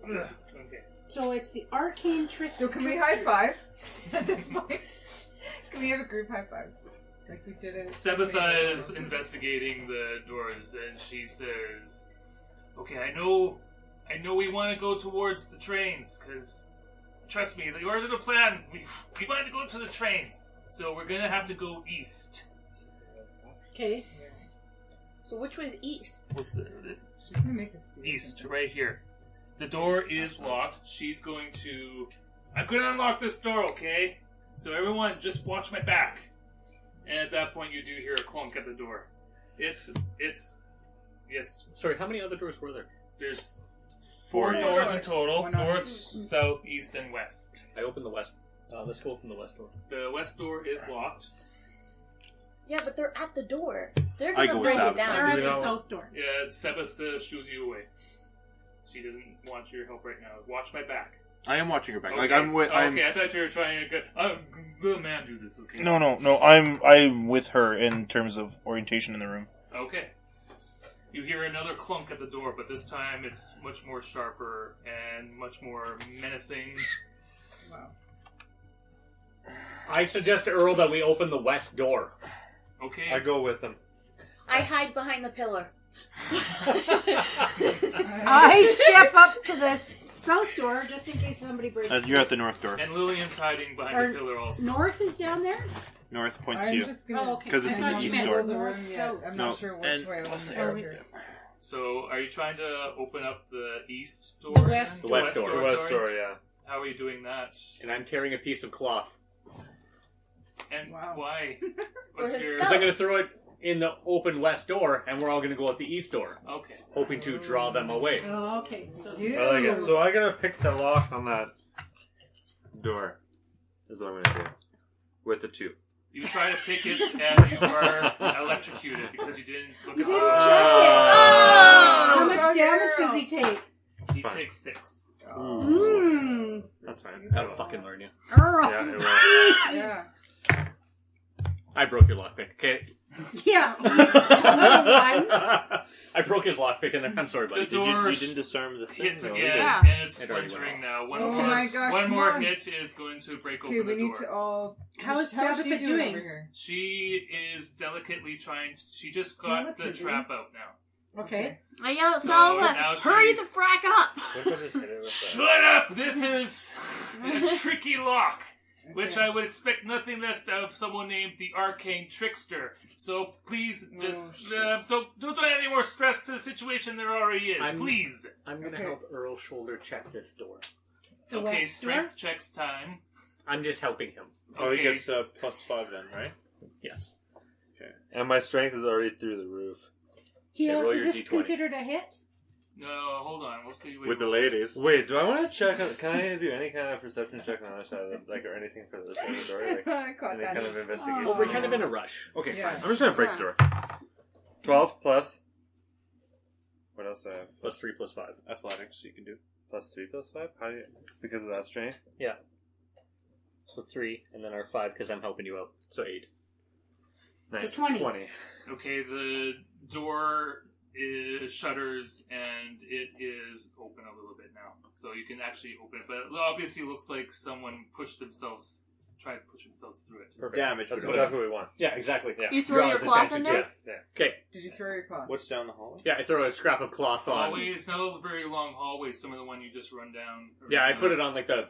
Speaker 4: Okay.
Speaker 5: So it's the Arcane Trixter.
Speaker 2: So can we high five at this point? Can we have a group high five? Like we did it.
Speaker 4: Sebetha is investigating the doors, and she says, "Okay, I know we want to go towards the trains, because, trust me, the original plan, we wanted to go to the trains, so we're gonna have to go east."
Speaker 5: Okay.
Speaker 8: So which was east?
Speaker 4: What's the
Speaker 2: She's gonna make us do this.
Speaker 4: east, right here. The door is locked. She's going to... I'm gonna unlock this door, okay? So everyone, just watch my back. And at that point, you do hear a clunk at the door. It's... Yes,
Speaker 6: Sorry, how many other doors were there?
Speaker 4: there's four
Speaker 3: Four
Speaker 4: doors in
Speaker 2: doors.
Speaker 4: total.
Speaker 2: One on
Speaker 4: North,
Speaker 2: each.
Speaker 4: south, east, and west.
Speaker 6: I opened the west. Let's go open the west door.
Speaker 4: The west door is locked.
Speaker 8: Yeah, but they're at the door. They're
Speaker 3: I
Speaker 8: gonna
Speaker 3: go
Speaker 8: break
Speaker 3: south.
Speaker 8: it
Speaker 5: They're
Speaker 8: down.
Speaker 5: at the
Speaker 6: know-
Speaker 5: south door.
Speaker 4: Yeah, Sebetha shoos you away. She doesn't want your help right now. Watch my back.
Speaker 3: I am watching her back.
Speaker 4: Okay.
Speaker 3: Like I'm with. I'm.
Speaker 4: Okay, I thought you were trying to get... the man do this, okay?
Speaker 3: No. I'm with her in terms of orientation in the room.
Speaker 4: Okay. You hear another clunk at the door, but this time it's much more sharper and much more menacing.
Speaker 2: Wow.
Speaker 6: I suggest to Earl that we open the west door.
Speaker 4: Okay.
Speaker 7: I go with them.
Speaker 8: I hide behind the pillar.
Speaker 5: I step up to this south door just in case somebody breaks it.
Speaker 3: You're at the north door.
Speaker 4: And Lillian's hiding behind
Speaker 5: Or
Speaker 4: the pillar also.
Speaker 5: North is down there?
Speaker 3: North points to
Speaker 2: I'm
Speaker 3: you.
Speaker 2: just gonna.
Speaker 5: Oh, okay.
Speaker 3: 'Cause it's
Speaker 5: I thought
Speaker 3: the
Speaker 5: you
Speaker 3: east
Speaker 5: meant
Speaker 3: door.
Speaker 2: the room
Speaker 5: north,
Speaker 2: yet.
Speaker 5: south.
Speaker 2: I'm
Speaker 3: No,
Speaker 2: not sure which
Speaker 3: and
Speaker 2: way I want
Speaker 3: plus
Speaker 2: to
Speaker 3: there.
Speaker 2: go here.
Speaker 4: So, are you trying to open up the east door?
Speaker 5: The west
Speaker 6: The west door.
Speaker 7: The west
Speaker 4: sorry?
Speaker 7: door, yeah.
Speaker 4: How are you doing that?
Speaker 6: And I'm tearing a piece of cloth.
Speaker 4: And
Speaker 2: Wow.
Speaker 4: why?
Speaker 8: Or
Speaker 4: What's
Speaker 8: his
Speaker 4: your...
Speaker 6: Because I'm going to throw it in the open west door, and we're all going to go out the east door,
Speaker 4: Okay.
Speaker 6: hoping to draw them away.
Speaker 5: Oh, okay. So
Speaker 2: Ew.
Speaker 7: I like it. So I'm gonna pick the lock on that door. Is what I'm gonna do. With the 2.
Speaker 4: You try to pick it, and you are electrocuted because you didn't look
Speaker 5: You
Speaker 4: at
Speaker 5: didn't
Speaker 4: the...
Speaker 5: check it.
Speaker 8: Oh!
Speaker 5: How much damage does he take?
Speaker 4: He
Speaker 7: Fine.
Speaker 4: takes 6.
Speaker 5: Mmm.
Speaker 7: That's fine.
Speaker 6: That'll fucking learn you.
Speaker 5: Earl.
Speaker 7: Yeah, it will.
Speaker 2: Yeah.
Speaker 6: I broke your lockpick, okay?
Speaker 5: Yeah. Another one.
Speaker 6: I broke his lockpick, and I'm sorry, buddy.
Speaker 4: The door
Speaker 3: You didn't disarm the thing.
Speaker 4: hits
Speaker 3: though,
Speaker 4: again,
Speaker 3: either.
Speaker 8: Yeah.
Speaker 4: and it's
Speaker 6: It already went
Speaker 4: splintering now. One
Speaker 2: Oh
Speaker 4: more,
Speaker 2: my gosh,
Speaker 4: one
Speaker 2: come
Speaker 4: more
Speaker 2: on.
Speaker 4: hit is going to break
Speaker 2: Okay,
Speaker 4: open
Speaker 2: we
Speaker 4: the
Speaker 2: need
Speaker 4: door.
Speaker 2: to all.
Speaker 5: How is
Speaker 2: she
Speaker 5: Sabbatha doing?
Speaker 2: over here?
Speaker 4: She is delicately trying to... She just got the
Speaker 2: Delicately?
Speaker 4: trap out now.
Speaker 5: Okay.
Speaker 8: I yell at
Speaker 4: So,
Speaker 8: Salva,
Speaker 4: now
Speaker 8: hurry
Speaker 4: she's-
Speaker 8: the frack up!
Speaker 7: What if I just hit it with
Speaker 4: Shut up! This is a tricky lock, which
Speaker 2: Okay.
Speaker 4: I would expect nothing less of someone named the Arcane Trixter. So please, just don't add any more stress to the situation there already is.
Speaker 6: I'm-
Speaker 4: Please.
Speaker 6: I'm going to
Speaker 2: Okay.
Speaker 6: help Earl shoulder check this door.
Speaker 5: The
Speaker 4: Okay,
Speaker 5: west door.
Speaker 4: strength checks time.
Speaker 6: I'm just helping him.
Speaker 3: Oh, he
Speaker 4: Okay.
Speaker 3: gets +5 then, right?
Speaker 6: Yes.
Speaker 7: And my strength is already through the roof.
Speaker 5: He
Speaker 6: Okay, roll
Speaker 5: is
Speaker 6: your
Speaker 5: this
Speaker 6: D20.
Speaker 5: considered a hit?
Speaker 4: No, hold on. We'll see.
Speaker 3: With the ladies.
Speaker 7: Wait, do I want to check? Can I do any kind of perception check on the other side of the, or anything for the other side of the door? Like
Speaker 2: I caught
Speaker 7: any
Speaker 2: that.
Speaker 7: kind of investigation?
Speaker 5: Oh.
Speaker 6: Well, we're kind of in a rush.
Speaker 7: Okay,
Speaker 2: Yeah.
Speaker 7: fine. I'm just gonna break the door. 12 plus. What else do I have?
Speaker 6: Plus 3 plus 5.
Speaker 3: Athletics you can do.
Speaker 7: Plus 3 plus 5? How do you? Because of that strength?
Speaker 6: So 3, and then our 5 because I'm helping you out. So 8.
Speaker 7: Nice.
Speaker 5: 20.
Speaker 4: Okay, the door is shutters and it is open a little bit now, so you can actually open it. But it obviously looks like someone pushed themselves try to push themselves through it.
Speaker 7: Perfect.
Speaker 3: Damage.
Speaker 7: That's
Speaker 3: but
Speaker 7: exactly what we want.
Speaker 6: Yeah, exactly.
Speaker 7: Yeah.
Speaker 8: You throw your
Speaker 6: Draws
Speaker 8: cloth
Speaker 6: attention
Speaker 8: in
Speaker 6: to
Speaker 8: there?
Speaker 6: it.
Speaker 7: Yeah.
Speaker 6: Okay.
Speaker 2: Did you throw your cloth?
Speaker 3: What's down the hallway?
Speaker 6: Yeah, I throw a scrap of cloth on.
Speaker 4: Hallways, not a very long hallway. Some of the one you just run down.
Speaker 6: Yeah, I put it on like the.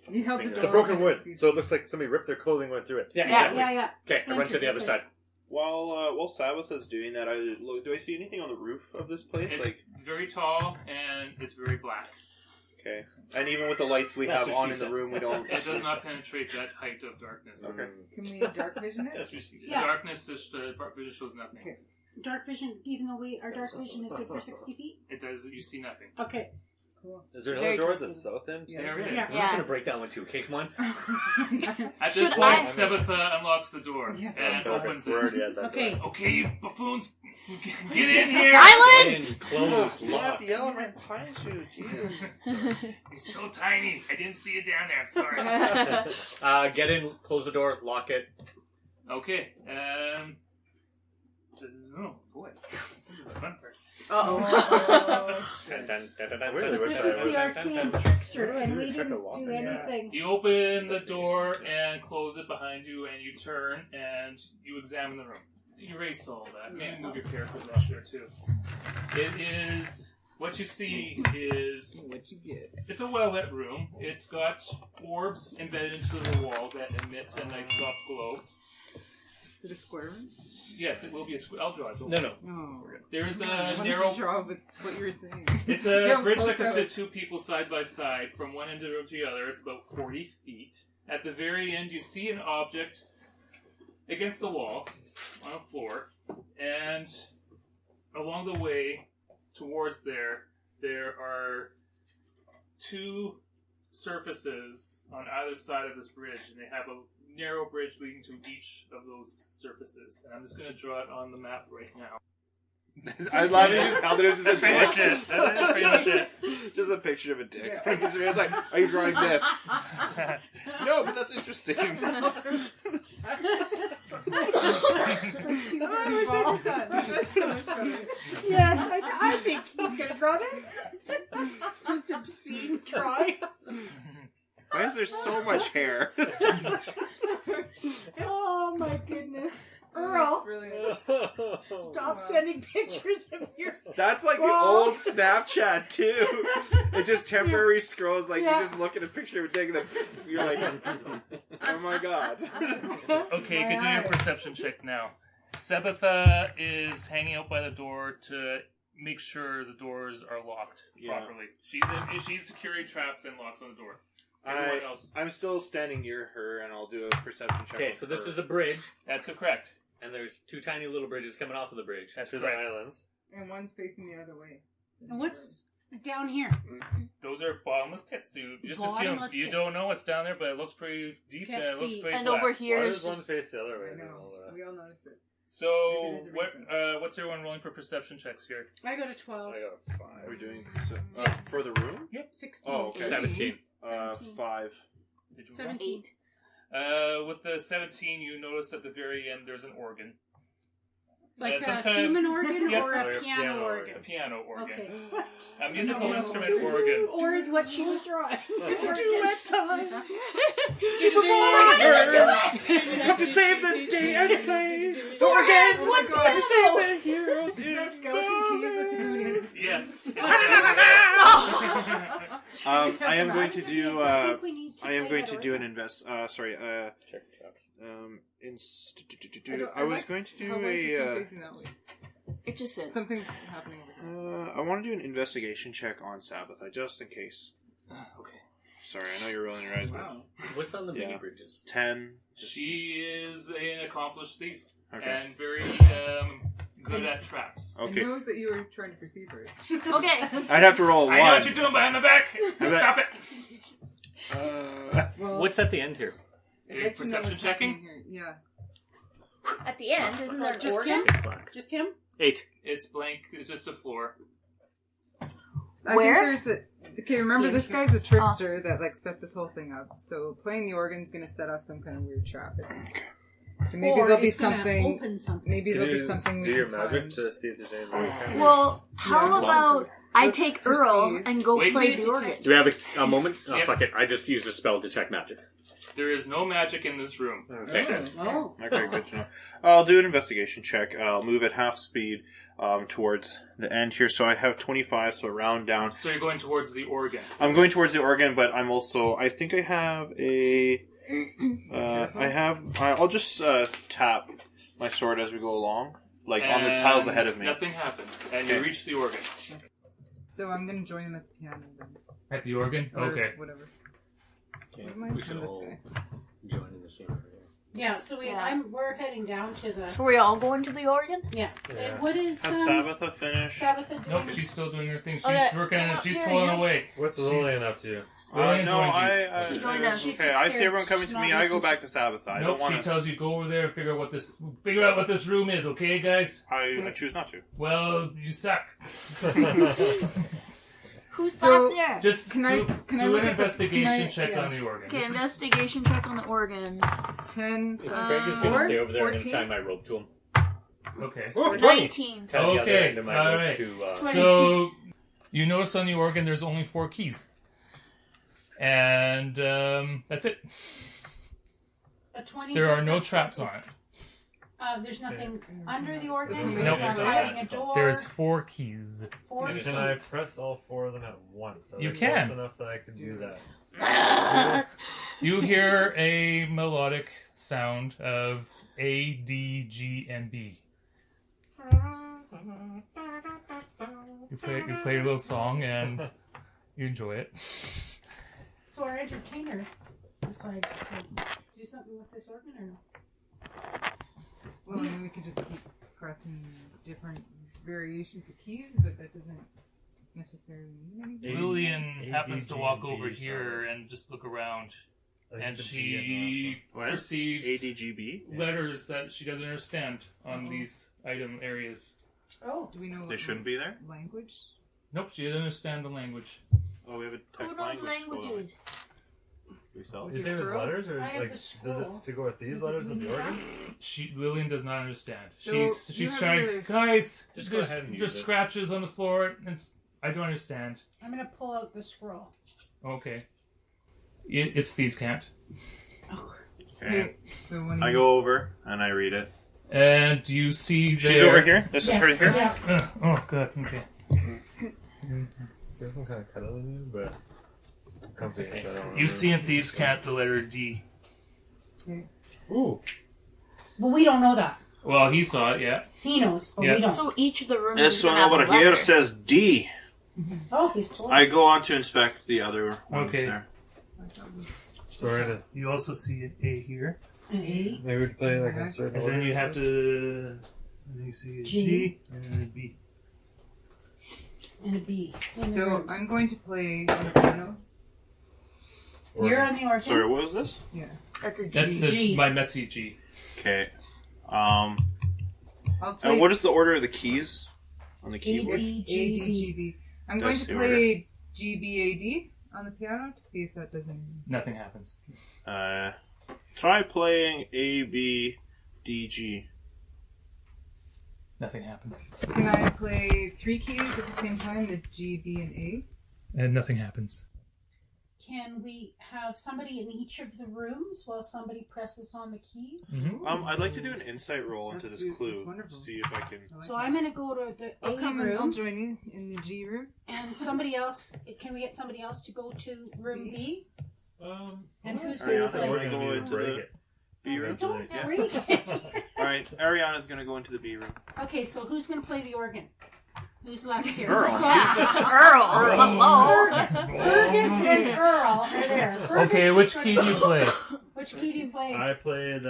Speaker 2: You held the door.
Speaker 7: The broken
Speaker 2: open
Speaker 7: wood.
Speaker 2: and see-
Speaker 7: So it looks like somebody ripped their clothing and went through it.
Speaker 6: Yeah,
Speaker 5: Yeah,
Speaker 6: exactly.
Speaker 5: yeah.
Speaker 6: Okay, I run to the other side.
Speaker 3: While Sabbath is doing that, do I see anything on the roof of this place?
Speaker 4: It's very tall and it's very black.
Speaker 3: Okay. And even with the lights we
Speaker 6: That's
Speaker 3: have
Speaker 6: what
Speaker 3: on
Speaker 6: she
Speaker 3: in the
Speaker 6: said.
Speaker 3: room, we don't.
Speaker 4: It does not penetrate that height of darkness.
Speaker 3: Okay.
Speaker 2: Can we dark vision it?
Speaker 6: That's what she said.
Speaker 5: Yeah.
Speaker 4: Darkness shows nothing.
Speaker 2: Okay.
Speaker 5: Dark vision, even though our dark vision is good for 60 feet.
Speaker 4: It does. You see nothing.
Speaker 5: Okay.
Speaker 2: Cool.
Speaker 7: Is there
Speaker 8: Very
Speaker 7: another door at the
Speaker 8: interesting.
Speaker 7: south end?
Speaker 2: Yeah.
Speaker 4: There it is.
Speaker 5: Yeah.
Speaker 6: I'm just gonna break that one too. Okay, come on.
Speaker 4: At
Speaker 8: Should
Speaker 4: this point,
Speaker 8: I-
Speaker 4: Sebetha unlocks the door
Speaker 2: Yes.
Speaker 4: and
Speaker 7: Perfect.
Speaker 4: opens
Speaker 7: We're
Speaker 4: it.
Speaker 7: already at that
Speaker 5: Okay.
Speaker 7: door.
Speaker 4: Okay, you buffoons, get in here!
Speaker 8: Island!
Speaker 6: And close,
Speaker 3: You don't have
Speaker 6: lock.
Speaker 3: to yell right behind you, Jesus.
Speaker 4: You're so tiny. I didn't see you down there. Sorry.
Speaker 6: Get in, close the door, lock it.
Speaker 4: Okay. Oh boy, this is the fun part.
Speaker 2: Oh.
Speaker 7: Dun, dun, dun, dun, dun.
Speaker 3: Really
Speaker 5: But
Speaker 3: wish
Speaker 5: this
Speaker 3: I
Speaker 5: is
Speaker 3: would.
Speaker 5: the arcane trickster, and we
Speaker 7: Check
Speaker 5: didn't
Speaker 7: the walk,
Speaker 5: do
Speaker 7: yeah.
Speaker 5: anything.
Speaker 4: You open the door and close it behind you, and you turn and you examine the room. You erase all that. Maybe move your characters off there too. It is what you see is
Speaker 2: What'd you get?
Speaker 4: it's a well lit room. It's got orbs embedded into the wall that emit a nice soft glow.
Speaker 2: Is it a square room?
Speaker 4: Yes, it will be a square. I'll draw it.
Speaker 6: No, no.
Speaker 2: Oh.
Speaker 4: There's
Speaker 2: I
Speaker 4: a
Speaker 2: wanted
Speaker 4: narrow.
Speaker 2: to draw with what you were saying.
Speaker 4: It's
Speaker 2: See
Speaker 4: a
Speaker 2: how
Speaker 4: bridge
Speaker 2: close
Speaker 4: that can
Speaker 2: I
Speaker 4: fit
Speaker 2: was.
Speaker 4: two people side by side from one end of the room to the other. It's about 40 feet. At the very end, you see an object against the wall on a floor, and along the way towards there are two surfaces on either side of this bridge, and they have a narrow bridge leading to each of those surfaces. And I'm just going to draw it on the map right now.
Speaker 3: I love it. Just how there's just a
Speaker 4: That's pretty much
Speaker 3: dick.
Speaker 4: it. That's pretty much it.
Speaker 3: Just a picture of a dick.
Speaker 2: Yeah.
Speaker 3: It's like, are you drawing this? No, but that's interesting.
Speaker 2: That's too
Speaker 5: Oh,
Speaker 2: many balls. That's so much better.
Speaker 5: Yes, I think he's going to draw this. Just obscene drawings.
Speaker 3: Why is there so much hair?
Speaker 5: Oh my goodness.
Speaker 2: That's
Speaker 5: Earl,
Speaker 2: brilliant.
Speaker 5: stop sending pictures of your...
Speaker 3: That's like the old Snapchat too. It just temporary scrolls like
Speaker 5: Yeah.
Speaker 3: you just look at a picture of a dick and then you're like, oh my god.
Speaker 4: Okay, you can do
Speaker 5: My
Speaker 4: your
Speaker 5: eyes.
Speaker 4: perception check now. Sebetha is hanging out by the door to make sure the doors are locked
Speaker 3: Yeah.
Speaker 4: properly. She's securing traps and locks on the door. Everyone else.
Speaker 3: I'm still standing near her and I'll do a perception check.
Speaker 6: Okay,
Speaker 3: on
Speaker 6: so this
Speaker 3: her.
Speaker 6: is a bridge,
Speaker 4: That's correct.
Speaker 6: and there's two tiny little bridges coming off of the bridge.
Speaker 4: That's
Speaker 7: To the
Speaker 4: correct.
Speaker 7: islands.
Speaker 2: And one's facing the other way.
Speaker 5: And what's down here?
Speaker 4: Those are bottomless pits. So you just assume
Speaker 5: Bottomless
Speaker 4: you
Speaker 5: pits.
Speaker 4: don't know what's down there, but it looks pretty deep
Speaker 5: Can't
Speaker 4: and it looks
Speaker 5: see.
Speaker 4: pretty
Speaker 8: And
Speaker 4: black.
Speaker 8: over here
Speaker 7: Why
Speaker 8: is
Speaker 7: does one
Speaker 8: just...
Speaker 7: face the other way?
Speaker 2: I
Speaker 7: and
Speaker 2: know.
Speaker 7: all the rest?
Speaker 2: We all noticed it.
Speaker 4: So
Speaker 2: Maybe there's a
Speaker 4: what?
Speaker 2: reason.
Speaker 4: What's everyone rolling for perception checks here?
Speaker 5: I got a 12.
Speaker 7: I got 5.
Speaker 3: Are we doing for the room?
Speaker 5: 16.
Speaker 3: Oh, okay.
Speaker 6: 17.
Speaker 5: 17.
Speaker 3: 5.
Speaker 4: Did you roll?
Speaker 5: 17.
Speaker 4: With the 17, you notice at the very end there's an organ.
Speaker 5: Like
Speaker 4: some
Speaker 5: a
Speaker 4: kind of-
Speaker 5: human organ
Speaker 4: Yep.
Speaker 5: or
Speaker 7: Oh,
Speaker 5: a
Speaker 7: yeah,
Speaker 5: piano
Speaker 7: piano
Speaker 5: organ?
Speaker 4: A piano organ.
Speaker 5: Okay.
Speaker 4: A musical instrument organ.
Speaker 5: Or is what she was drawing.
Speaker 2: Duet
Speaker 5: time.
Speaker 3: Come to save the day and play. The organs,
Speaker 8: one
Speaker 3: God, to save the heroes
Speaker 2: Is
Speaker 3: in
Speaker 2: that skeleton keys at the Goonies?
Speaker 4: Yes.
Speaker 3: I am going to do.
Speaker 5: I think we need to
Speaker 3: I am
Speaker 5: play
Speaker 3: going
Speaker 5: that
Speaker 3: to do an
Speaker 5: organ.
Speaker 7: Check traps.
Speaker 3: I was going to do
Speaker 2: How is this one
Speaker 3: a.
Speaker 2: facing that way?
Speaker 8: It just is.
Speaker 2: Something's happening over here.
Speaker 3: I want to do an investigation check on Sabbatha, just in case.
Speaker 4: Okay.
Speaker 3: Sorry, I know you're rolling your eyes, but
Speaker 4: Wow.
Speaker 6: What's on the
Speaker 3: Yeah.
Speaker 6: mini bridges?
Speaker 3: 10.
Speaker 4: She is an accomplished thief
Speaker 3: Okay.
Speaker 4: and very good at traps.
Speaker 3: Okay.
Speaker 2: It knows that you were trying to perceive her.
Speaker 8: Okay.
Speaker 3: I'd have to roll a 1.
Speaker 4: I know what you're doing behind the back.
Speaker 3: bet-
Speaker 4: Stop it.
Speaker 2: Well,
Speaker 6: What's at the end here?
Speaker 2: I
Speaker 4: Your
Speaker 2: bet you know
Speaker 4: perception
Speaker 2: what's
Speaker 4: checking?
Speaker 2: happening here. Yeah.
Speaker 8: At the end, isn't there an
Speaker 5: Just
Speaker 8: organ?
Speaker 5: him?
Speaker 6: It's black.
Speaker 5: Just him?
Speaker 6: 8.
Speaker 4: It's blank. It's just a floor.
Speaker 2: I
Speaker 8: Where?
Speaker 2: think there's a... Okay, remember,
Speaker 8: Yeah.
Speaker 2: this guy's a trickster that, like, set this whole thing up. So playing the organ's gonna set off some kind of weird trap, I think. So maybe
Speaker 5: Or
Speaker 2: there'll be
Speaker 5: it's gonna
Speaker 2: something...
Speaker 5: Open something.
Speaker 2: Maybe
Speaker 7: Can
Speaker 2: there'll be
Speaker 7: you
Speaker 2: something we
Speaker 7: do your
Speaker 2: can
Speaker 7: magic
Speaker 2: find.
Speaker 7: to see if there's anything.
Speaker 8: Well, how
Speaker 2: Yeah.
Speaker 8: about I take Earl
Speaker 2: proceed.
Speaker 8: and go
Speaker 4: Wait,
Speaker 8: play
Speaker 5: wait,
Speaker 8: the
Speaker 5: detect.
Speaker 8: organ.
Speaker 6: Do we have a moment? Oh,
Speaker 4: Yeah.
Speaker 6: fuck it. I just used a spell detect magic.
Speaker 4: There is no magic in this room.
Speaker 3: Okay.
Speaker 5: Oh.
Speaker 3: Okay, good to know. I'll do an investigation check. I'll move at half speed towards the end here. So I have 25, so round down.
Speaker 4: So you're going towards the organ.
Speaker 3: I'm going towards the organ, but I'm also... I think I have a... I'll just tap my sword as we go along. Like, on the
Speaker 4: And
Speaker 3: tiles ahead of me.
Speaker 4: Nothing happens. And
Speaker 3: Okay.
Speaker 4: you reach the organ.
Speaker 2: So I'm gonna join him at the piano then.
Speaker 4: At the organ?
Speaker 2: Or
Speaker 4: Okay.
Speaker 2: whatever.
Speaker 6: Okay.
Speaker 2: What am I-
Speaker 6: We should
Speaker 2: I'm this
Speaker 6: all
Speaker 2: guy.
Speaker 6: join in the same area.
Speaker 5: Yeah, so
Speaker 8: Yeah.
Speaker 5: we're heading down to the...
Speaker 8: So we all going to the organ?
Speaker 5: Yeah.
Speaker 7: Yeah.
Speaker 5: And what is...
Speaker 3: Has Sabbatha finished?
Speaker 5: Sabbatha doing?
Speaker 4: Nope, she's still doing her thing. She's
Speaker 8: Okay,
Speaker 4: working
Speaker 8: come
Speaker 4: and
Speaker 8: up
Speaker 4: she's
Speaker 8: here,
Speaker 4: pulling
Speaker 8: you.
Speaker 4: away.
Speaker 7: What's
Speaker 4: She's-
Speaker 7: Lillian up to?
Speaker 4: Lillian
Speaker 3: No,
Speaker 4: joins you.
Speaker 3: I
Speaker 8: She joined us.
Speaker 5: She's
Speaker 3: okay,
Speaker 5: just
Speaker 3: I see
Speaker 5: scared
Speaker 3: everyone coming to me.
Speaker 5: snot
Speaker 3: I go
Speaker 5: listen
Speaker 3: back to Sabbatha. I
Speaker 4: Nope,
Speaker 3: don't
Speaker 4: she
Speaker 3: want to...
Speaker 4: tells you go over there and figure out what this room is, okay, guys?
Speaker 3: I choose not to.
Speaker 4: Well, you suck.
Speaker 8: Who's
Speaker 2: So-
Speaker 8: back there?
Speaker 4: Just
Speaker 2: Can
Speaker 4: do,
Speaker 2: I
Speaker 4: do
Speaker 2: look
Speaker 4: an
Speaker 2: at the-
Speaker 4: investigation
Speaker 2: can I-
Speaker 4: check
Speaker 2: yeah.
Speaker 4: on the organ.
Speaker 8: Okay, investigation check on the organ.
Speaker 2: 10.
Speaker 6: Craig is going to stay over there
Speaker 2: 14?
Speaker 6: and tie my rope to him.
Speaker 4: Okay.
Speaker 6: Oh, 20.
Speaker 8: 19.
Speaker 6: Tie the other
Speaker 4: Okay,
Speaker 6: end of my
Speaker 4: all
Speaker 6: rope
Speaker 4: right.
Speaker 6: to,
Speaker 4: So, you notice on the organ there's only 4 keys. And that's it.
Speaker 5: A 20
Speaker 4: There are
Speaker 5: gives
Speaker 4: no
Speaker 5: us
Speaker 4: traps
Speaker 5: what
Speaker 4: on it.
Speaker 5: there's nothing under the organ.
Speaker 2: Nope.
Speaker 5: There's not hiding a door.
Speaker 4: There's 4 keys.
Speaker 5: 4
Speaker 7: Can I
Speaker 5: keys.
Speaker 7: press all 4 of them at once? Are
Speaker 4: You
Speaker 7: they
Speaker 4: can.
Speaker 7: Close enough that I can do that.
Speaker 4: You hear a melodic sound of A, D, G, and B. You play a little song and you enjoy it.
Speaker 5: So our entertainer decides to do something with this organ or no?
Speaker 2: Well, I mean, we could just keep pressing different variations of keys, but that doesn't necessarily mean anything.
Speaker 4: Lillian
Speaker 7: A,
Speaker 4: happens
Speaker 7: D,
Speaker 4: to
Speaker 7: G,
Speaker 4: walk
Speaker 7: and B,
Speaker 4: over here and just look around,
Speaker 7: I think
Speaker 4: and
Speaker 7: the B
Speaker 4: she
Speaker 3: What?
Speaker 4: perceives
Speaker 3: ADGB?
Speaker 4: letters that she doesn't understand on these item areas.
Speaker 5: Oh.
Speaker 2: Do we know
Speaker 3: They shouldn't be there?
Speaker 2: language?
Speaker 4: Nope, she doesn't understand the language.
Speaker 3: Oh, we have a
Speaker 8: Who
Speaker 3: tech
Speaker 8: knows
Speaker 3: language scroll, don't we?
Speaker 8: languages?
Speaker 3: We sell
Speaker 7: also.
Speaker 3: it?
Speaker 7: Is there his
Speaker 2: Pearl?
Speaker 7: letters, or
Speaker 5: I have
Speaker 7: like
Speaker 5: the
Speaker 7: does
Speaker 5: scroll.
Speaker 7: it to go with these
Speaker 5: Does it
Speaker 7: letters of
Speaker 5: mean
Speaker 7: the organ?
Speaker 4: Lillian does not understand.
Speaker 2: So,
Speaker 4: She's
Speaker 2: you have
Speaker 4: trying.
Speaker 2: yours.
Speaker 4: Guys,
Speaker 6: Just go
Speaker 4: there's,
Speaker 6: ahead and use
Speaker 4: there's
Speaker 6: it.
Speaker 4: scratches on the floor. And I don't understand.
Speaker 5: I'm going to pull out the scroll.
Speaker 4: Okay. It's thieves' cant.
Speaker 3: Okay.
Speaker 2: So when
Speaker 3: I go over and I read it.
Speaker 4: And you see
Speaker 3: She's
Speaker 4: there-
Speaker 3: over here. This is her here.
Speaker 5: Yeah.
Speaker 4: Oh god. Okay.
Speaker 7: There's some kind of cuddle in you, but complicated. I don't
Speaker 4: You
Speaker 7: remember.
Speaker 4: see in thieves' cant the letter D.
Speaker 7: Ooh.
Speaker 5: But we don't know that.
Speaker 4: Well, he saw it. Yeah.
Speaker 5: He knows, but
Speaker 4: Yeah.
Speaker 5: we don't.
Speaker 8: So each of the rooms
Speaker 3: This
Speaker 8: is
Speaker 3: one
Speaker 8: gonna have a
Speaker 3: over here
Speaker 8: letter.
Speaker 3: says D.
Speaker 5: Oh, he's told
Speaker 3: I
Speaker 5: us.
Speaker 3: go on to inspect the other ones
Speaker 4: Okay.
Speaker 3: there.
Speaker 7: Sorry to
Speaker 4: You also see an A here,
Speaker 5: An A.
Speaker 7: maybe we'd play like a
Speaker 2: Next.
Speaker 7: certain
Speaker 4: and then
Speaker 7: order.
Speaker 4: you have to. And then you see a
Speaker 5: G.
Speaker 4: G and then a B.
Speaker 5: And a B. In the
Speaker 2: So
Speaker 5: rooms.
Speaker 2: I'm going to play on the piano.
Speaker 5: You're on the organ.
Speaker 3: Sorry, what was this?
Speaker 2: Yeah.
Speaker 8: That's a G.
Speaker 4: That's
Speaker 5: G.
Speaker 4: my messy G.
Speaker 3: Okay.
Speaker 2: I'll play.
Speaker 3: And what is the order of the keys on the
Speaker 5: A,
Speaker 3: keyboard?
Speaker 5: D,
Speaker 2: It's
Speaker 5: G, B.
Speaker 2: ADGB. I'm going
Speaker 3: That's
Speaker 2: to
Speaker 3: the
Speaker 2: play GBAD on the piano to see if that does anything.
Speaker 4: Nothing happens.
Speaker 3: Try playing A, B, D, G.
Speaker 4: Nothing happens.
Speaker 2: Can I play 3 keys at the same time, the G, B, and A?
Speaker 4: And nothing happens.
Speaker 5: Can we have somebody in each of the rooms while somebody presses on the keys?
Speaker 4: Mm-hmm.
Speaker 3: I'd like to do an insight roll into
Speaker 2: That's
Speaker 3: this
Speaker 2: good.
Speaker 3: clue
Speaker 2: That's wonderful.
Speaker 3: to see if I can.
Speaker 2: I like
Speaker 5: So
Speaker 2: that.
Speaker 5: I'm going to go to the
Speaker 2: I'll
Speaker 5: A
Speaker 2: come and I'll
Speaker 5: room,
Speaker 2: join you in the G room.
Speaker 5: and somebody else. Can we get somebody else to go to room B? And who's
Speaker 3: Ariana,
Speaker 5: going to play?
Speaker 3: we're gonna go into
Speaker 7: break
Speaker 3: the
Speaker 7: it.
Speaker 3: B room.
Speaker 5: Don't
Speaker 3: Yeah.
Speaker 5: break it.
Speaker 3: All right, Ariana's gonna go into the B room.
Speaker 5: Okay, so who's going to play the organ? Who's left here?
Speaker 3: Earl.
Speaker 5: Who's got-
Speaker 8: Earl. Hello.
Speaker 5: Fergus and Earl are there. Fergus
Speaker 4: Okay,
Speaker 5: is
Speaker 4: which
Speaker 5: going
Speaker 4: key
Speaker 5: to-
Speaker 4: do you play?
Speaker 5: Which key do you play?
Speaker 7: I played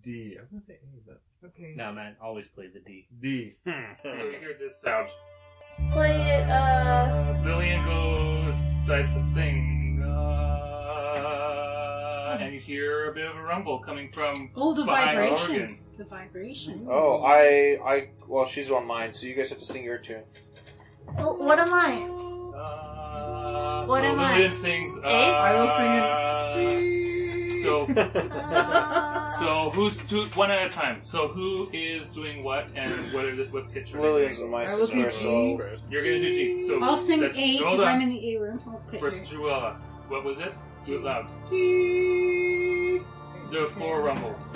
Speaker 7: D. I was gonna say A, but
Speaker 2: Okay.
Speaker 6: No, man, always play the D.
Speaker 7: D.
Speaker 4: So you hear this sound.
Speaker 8: Play it,
Speaker 4: Lillian decides to sing. And you hear a bit of a rumble coming from
Speaker 5: Oh, the
Speaker 4: behind the
Speaker 5: vibrations. The vibration.
Speaker 3: Oh, well, she's on mine, so you guys have to sing your tune.
Speaker 8: oh, what am I? What
Speaker 4: so
Speaker 8: am I?
Speaker 4: Lillian sings.
Speaker 8: A?
Speaker 2: I will sing it.
Speaker 4: So who's one at a time? So who is doing what and what picture?
Speaker 3: Lillian's in my
Speaker 2: I will do
Speaker 3: square
Speaker 2: G.
Speaker 3: first.
Speaker 4: You're gonna do G. So
Speaker 5: I'll sing
Speaker 4: that's-
Speaker 5: A
Speaker 4: hold
Speaker 5: because
Speaker 4: on.
Speaker 5: I'm in the A room. Okay.
Speaker 4: First, Joella. What was it? Do it loud.
Speaker 2: G.
Speaker 4: The floor rumbles.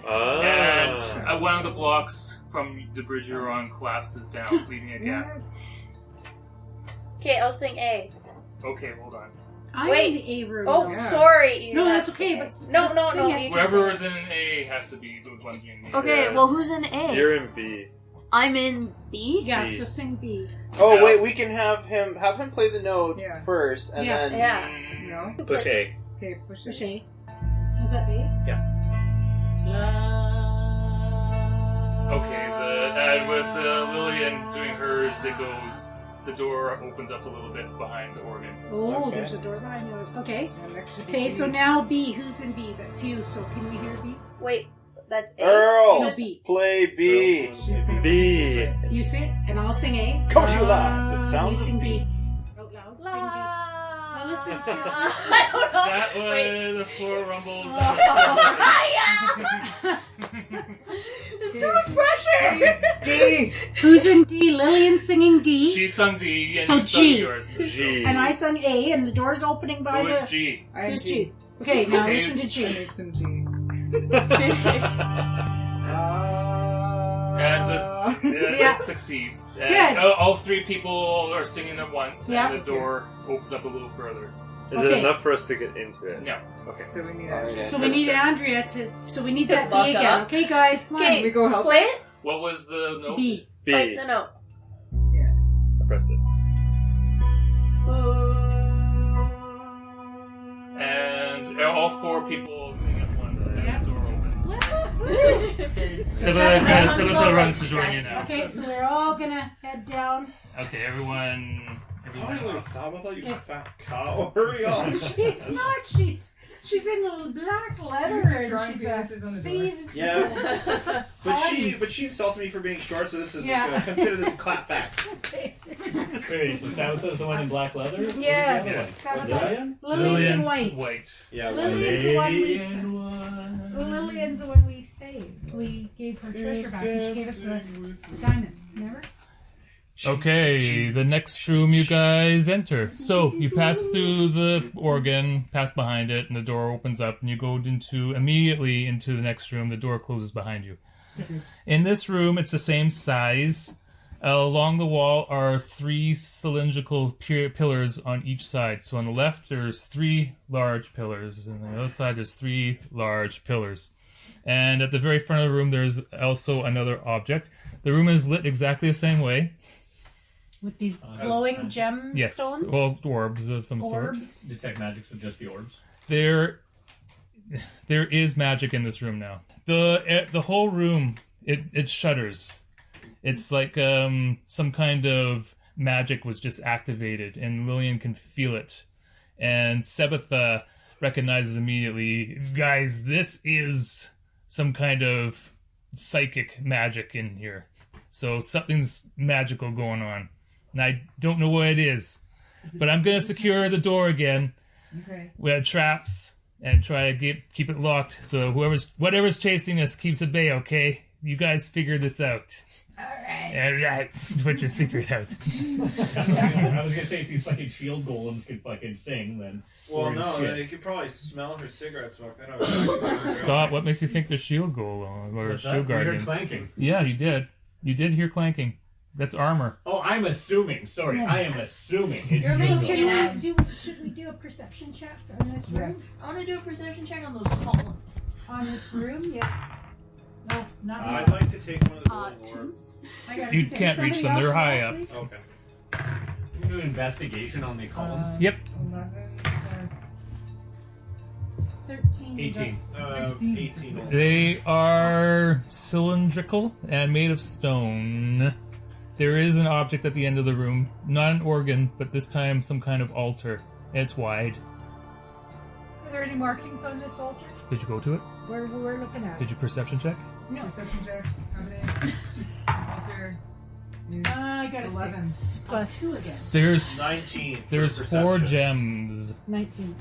Speaker 7: Ah.
Speaker 4: And one of the blocks from the bridge you're on collapses down, leaving a gap.
Speaker 8: Okay, I'll sing A.
Speaker 4: Okay, hold on.
Speaker 5: I'm
Speaker 8: Wait.
Speaker 5: in the A room.
Speaker 8: Oh,
Speaker 5: now.
Speaker 8: sorry. you
Speaker 5: No,
Speaker 8: have
Speaker 5: that's
Speaker 8: to
Speaker 5: okay,
Speaker 8: sing
Speaker 5: but
Speaker 8: it. no.
Speaker 5: sing it.
Speaker 8: you can
Speaker 4: Whoever
Speaker 8: sing
Speaker 4: is in A has to be the one doing B.
Speaker 8: Okay,
Speaker 7: Yeah.
Speaker 8: well, who's in A?
Speaker 7: You're in B.
Speaker 8: I'm in B?
Speaker 5: Yeah,
Speaker 7: B.
Speaker 5: so sing B.
Speaker 3: Oh
Speaker 4: Yeah.
Speaker 3: wait, we can have him play the note
Speaker 2: Yeah.
Speaker 3: first, and
Speaker 5: Yeah.
Speaker 3: then
Speaker 8: Yeah.
Speaker 2: No?
Speaker 7: Push A.
Speaker 2: Okay, push
Speaker 5: Push
Speaker 2: it.
Speaker 5: A. Is that B?
Speaker 7: Yeah.
Speaker 4: Okay, and with Lillian doing hers, it goes. The door opens up a little bit behind the organ.
Speaker 5: Oh,
Speaker 3: Okay.
Speaker 5: there's a door behind you. Okay.
Speaker 2: And next should be
Speaker 5: Okay,
Speaker 2: B.
Speaker 5: so now B. Who's in B? That's you. So can we hear B?
Speaker 8: Wait, that's A?
Speaker 3: Earl,
Speaker 5: No, B.
Speaker 3: play B.
Speaker 2: She's gonna
Speaker 7: B.
Speaker 5: You sing it, and I'll sing A.
Speaker 3: Come to you live. The
Speaker 5: You
Speaker 3: sounds
Speaker 5: sing
Speaker 3: of
Speaker 5: B.
Speaker 3: B.
Speaker 5: Out loud.
Speaker 8: La.
Speaker 5: Sing B. Now listen to
Speaker 8: I don't know.
Speaker 4: That was
Speaker 8: Wait.
Speaker 4: the floor rumbles.
Speaker 8: It's too much pressure!
Speaker 2: D.
Speaker 5: Who's in D? Lillian singing D.
Speaker 4: She sung D, and
Speaker 5: So
Speaker 4: you sung
Speaker 5: G.
Speaker 4: yours.
Speaker 7: G.
Speaker 5: And I sung A, and the door's opening by
Speaker 4: Who is
Speaker 5: the.
Speaker 4: G?
Speaker 2: I am
Speaker 5: Who's
Speaker 2: G.
Speaker 5: G? Okay, now
Speaker 4: Okay.
Speaker 5: listen to
Speaker 2: I
Speaker 5: G.
Speaker 2: need some G.
Speaker 4: And
Speaker 5: Yeah.
Speaker 4: it succeeds.
Speaker 5: Good.
Speaker 4: And all three people are singing at once,
Speaker 5: Yeah.
Speaker 4: and the door opens up a little further.
Speaker 7: Is
Speaker 5: Okay.
Speaker 7: it enough for us to get into it?
Speaker 4: No.
Speaker 7: Okay.
Speaker 2: So we need
Speaker 3: Alright.
Speaker 2: that.
Speaker 5: So we need Andrea to. So we need that
Speaker 8: Buck
Speaker 5: B again.
Speaker 8: up.
Speaker 5: Okay, guys, come on.
Speaker 8: Okay.
Speaker 2: We go help.
Speaker 8: Play it?
Speaker 4: What was the note?
Speaker 5: B.
Speaker 7: B.
Speaker 8: Like the note.
Speaker 7: I pressed it.
Speaker 4: And all four people sing at once, and
Speaker 5: Yep.
Speaker 4: the door opens.
Speaker 5: Seven.
Speaker 4: Sabitha runs to join you now.
Speaker 5: Okay, so we're all gonna head down.
Speaker 4: Okay, everyone.
Speaker 3: Stop! I thought you fat cow. Hurry up!
Speaker 5: She's not. She's in a black leather and
Speaker 2: drawing
Speaker 5: she's a
Speaker 2: penises on the door.
Speaker 5: thieves.
Speaker 3: Yeah. But she insulted me for being short, so this is
Speaker 5: Yeah.
Speaker 3: consider this a clap back.
Speaker 6: Wait, so Sabitha's the one in black leather?
Speaker 5: Yes.
Speaker 6: Who's the other one?
Speaker 5: Lillian's in white.
Speaker 3: Yeah.
Speaker 5: Lillian's the one we. Lillian's the one we saved. We gave her treasure back, and she gave us the diamond. Remember?
Speaker 4: Okay, the next room you guys enter. So you pass through the organ, pass behind it, and the door opens up, and you go immediately into the next room. The door closes behind you. In this room, it's the same size. Along the wall are three cylindrical pillars on each side. So on the left, there's three large pillars, and on the other side, there's three large pillars. And at the very front of the room, there's also another object. The room is lit exactly the same way.
Speaker 5: With these glowing gem
Speaker 4: Yes,
Speaker 5: stones.
Speaker 4: well, orbs of some sort.
Speaker 5: Orbs.
Speaker 6: Detect magic with just the orbs.
Speaker 4: There is magic in this room now. The whole room it shudders. It's like some kind of magic was just activated, and Lillian can feel it. And Sabitha recognizes immediately, guys, this is some kind of psychic magic in here. So something's magical going on. And I don't know what it is. But I'm going to secure the door again
Speaker 2: Okay.
Speaker 4: with traps and try to keep it locked so whatever's chasing us keeps at bay, okay? You guys figure this out. Alright. Put your secret out.
Speaker 6: I was gonna say if these fucking shield golems could fucking sing, then.
Speaker 3: Well,
Speaker 6: we're in
Speaker 3: no,
Speaker 6: shit.
Speaker 3: they could probably smell her cigarette smoke. They don't
Speaker 4: Scott, what makes you think there's shield goal or
Speaker 6: What's that?
Speaker 4: shield
Speaker 6: We heard
Speaker 4: guardians?
Speaker 6: clanking.
Speaker 4: Yeah, you did. You did hear clanking. That's armor.
Speaker 6: Oh, I'm assuming. Sorry,
Speaker 5: Yeah.
Speaker 6: I am assuming. It's
Speaker 5: So
Speaker 6: shield
Speaker 5: can
Speaker 6: golems.
Speaker 5: should we do a perception check on this room?
Speaker 2: Yes.
Speaker 8: I want to do a perception check on those columns.
Speaker 5: On this room? Yeah. No, not me.
Speaker 3: I'd like to take one of the golden
Speaker 8: two.
Speaker 3: orbs.
Speaker 5: I gotta
Speaker 4: You
Speaker 5: say,
Speaker 4: can't reach
Speaker 5: somebody
Speaker 4: them, they're
Speaker 5: else
Speaker 4: high
Speaker 5: roll,
Speaker 4: up.
Speaker 5: please.
Speaker 3: Okay.
Speaker 6: Can we do investigation on the columns?
Speaker 4: Yep.
Speaker 2: 11 plus
Speaker 5: 13.
Speaker 6: 18.
Speaker 3: 18. also.
Speaker 4: They are cylindrical and made of stone. There is an object at the end of the room. Not an organ, but this time some kind of altar. And it's wide.
Speaker 5: Are there any markings on this altar?
Speaker 4: Did you go to it?
Speaker 5: Where we're looking at?
Speaker 4: Did you perception check?
Speaker 5: No.
Speaker 2: perception check. Combination. Alter. Use
Speaker 5: I got a
Speaker 2: 11.
Speaker 5: 6 plus 2 again.
Speaker 4: There's
Speaker 3: 19. for
Speaker 4: there's
Speaker 3: perception.
Speaker 4: 4 gems.
Speaker 5: 19.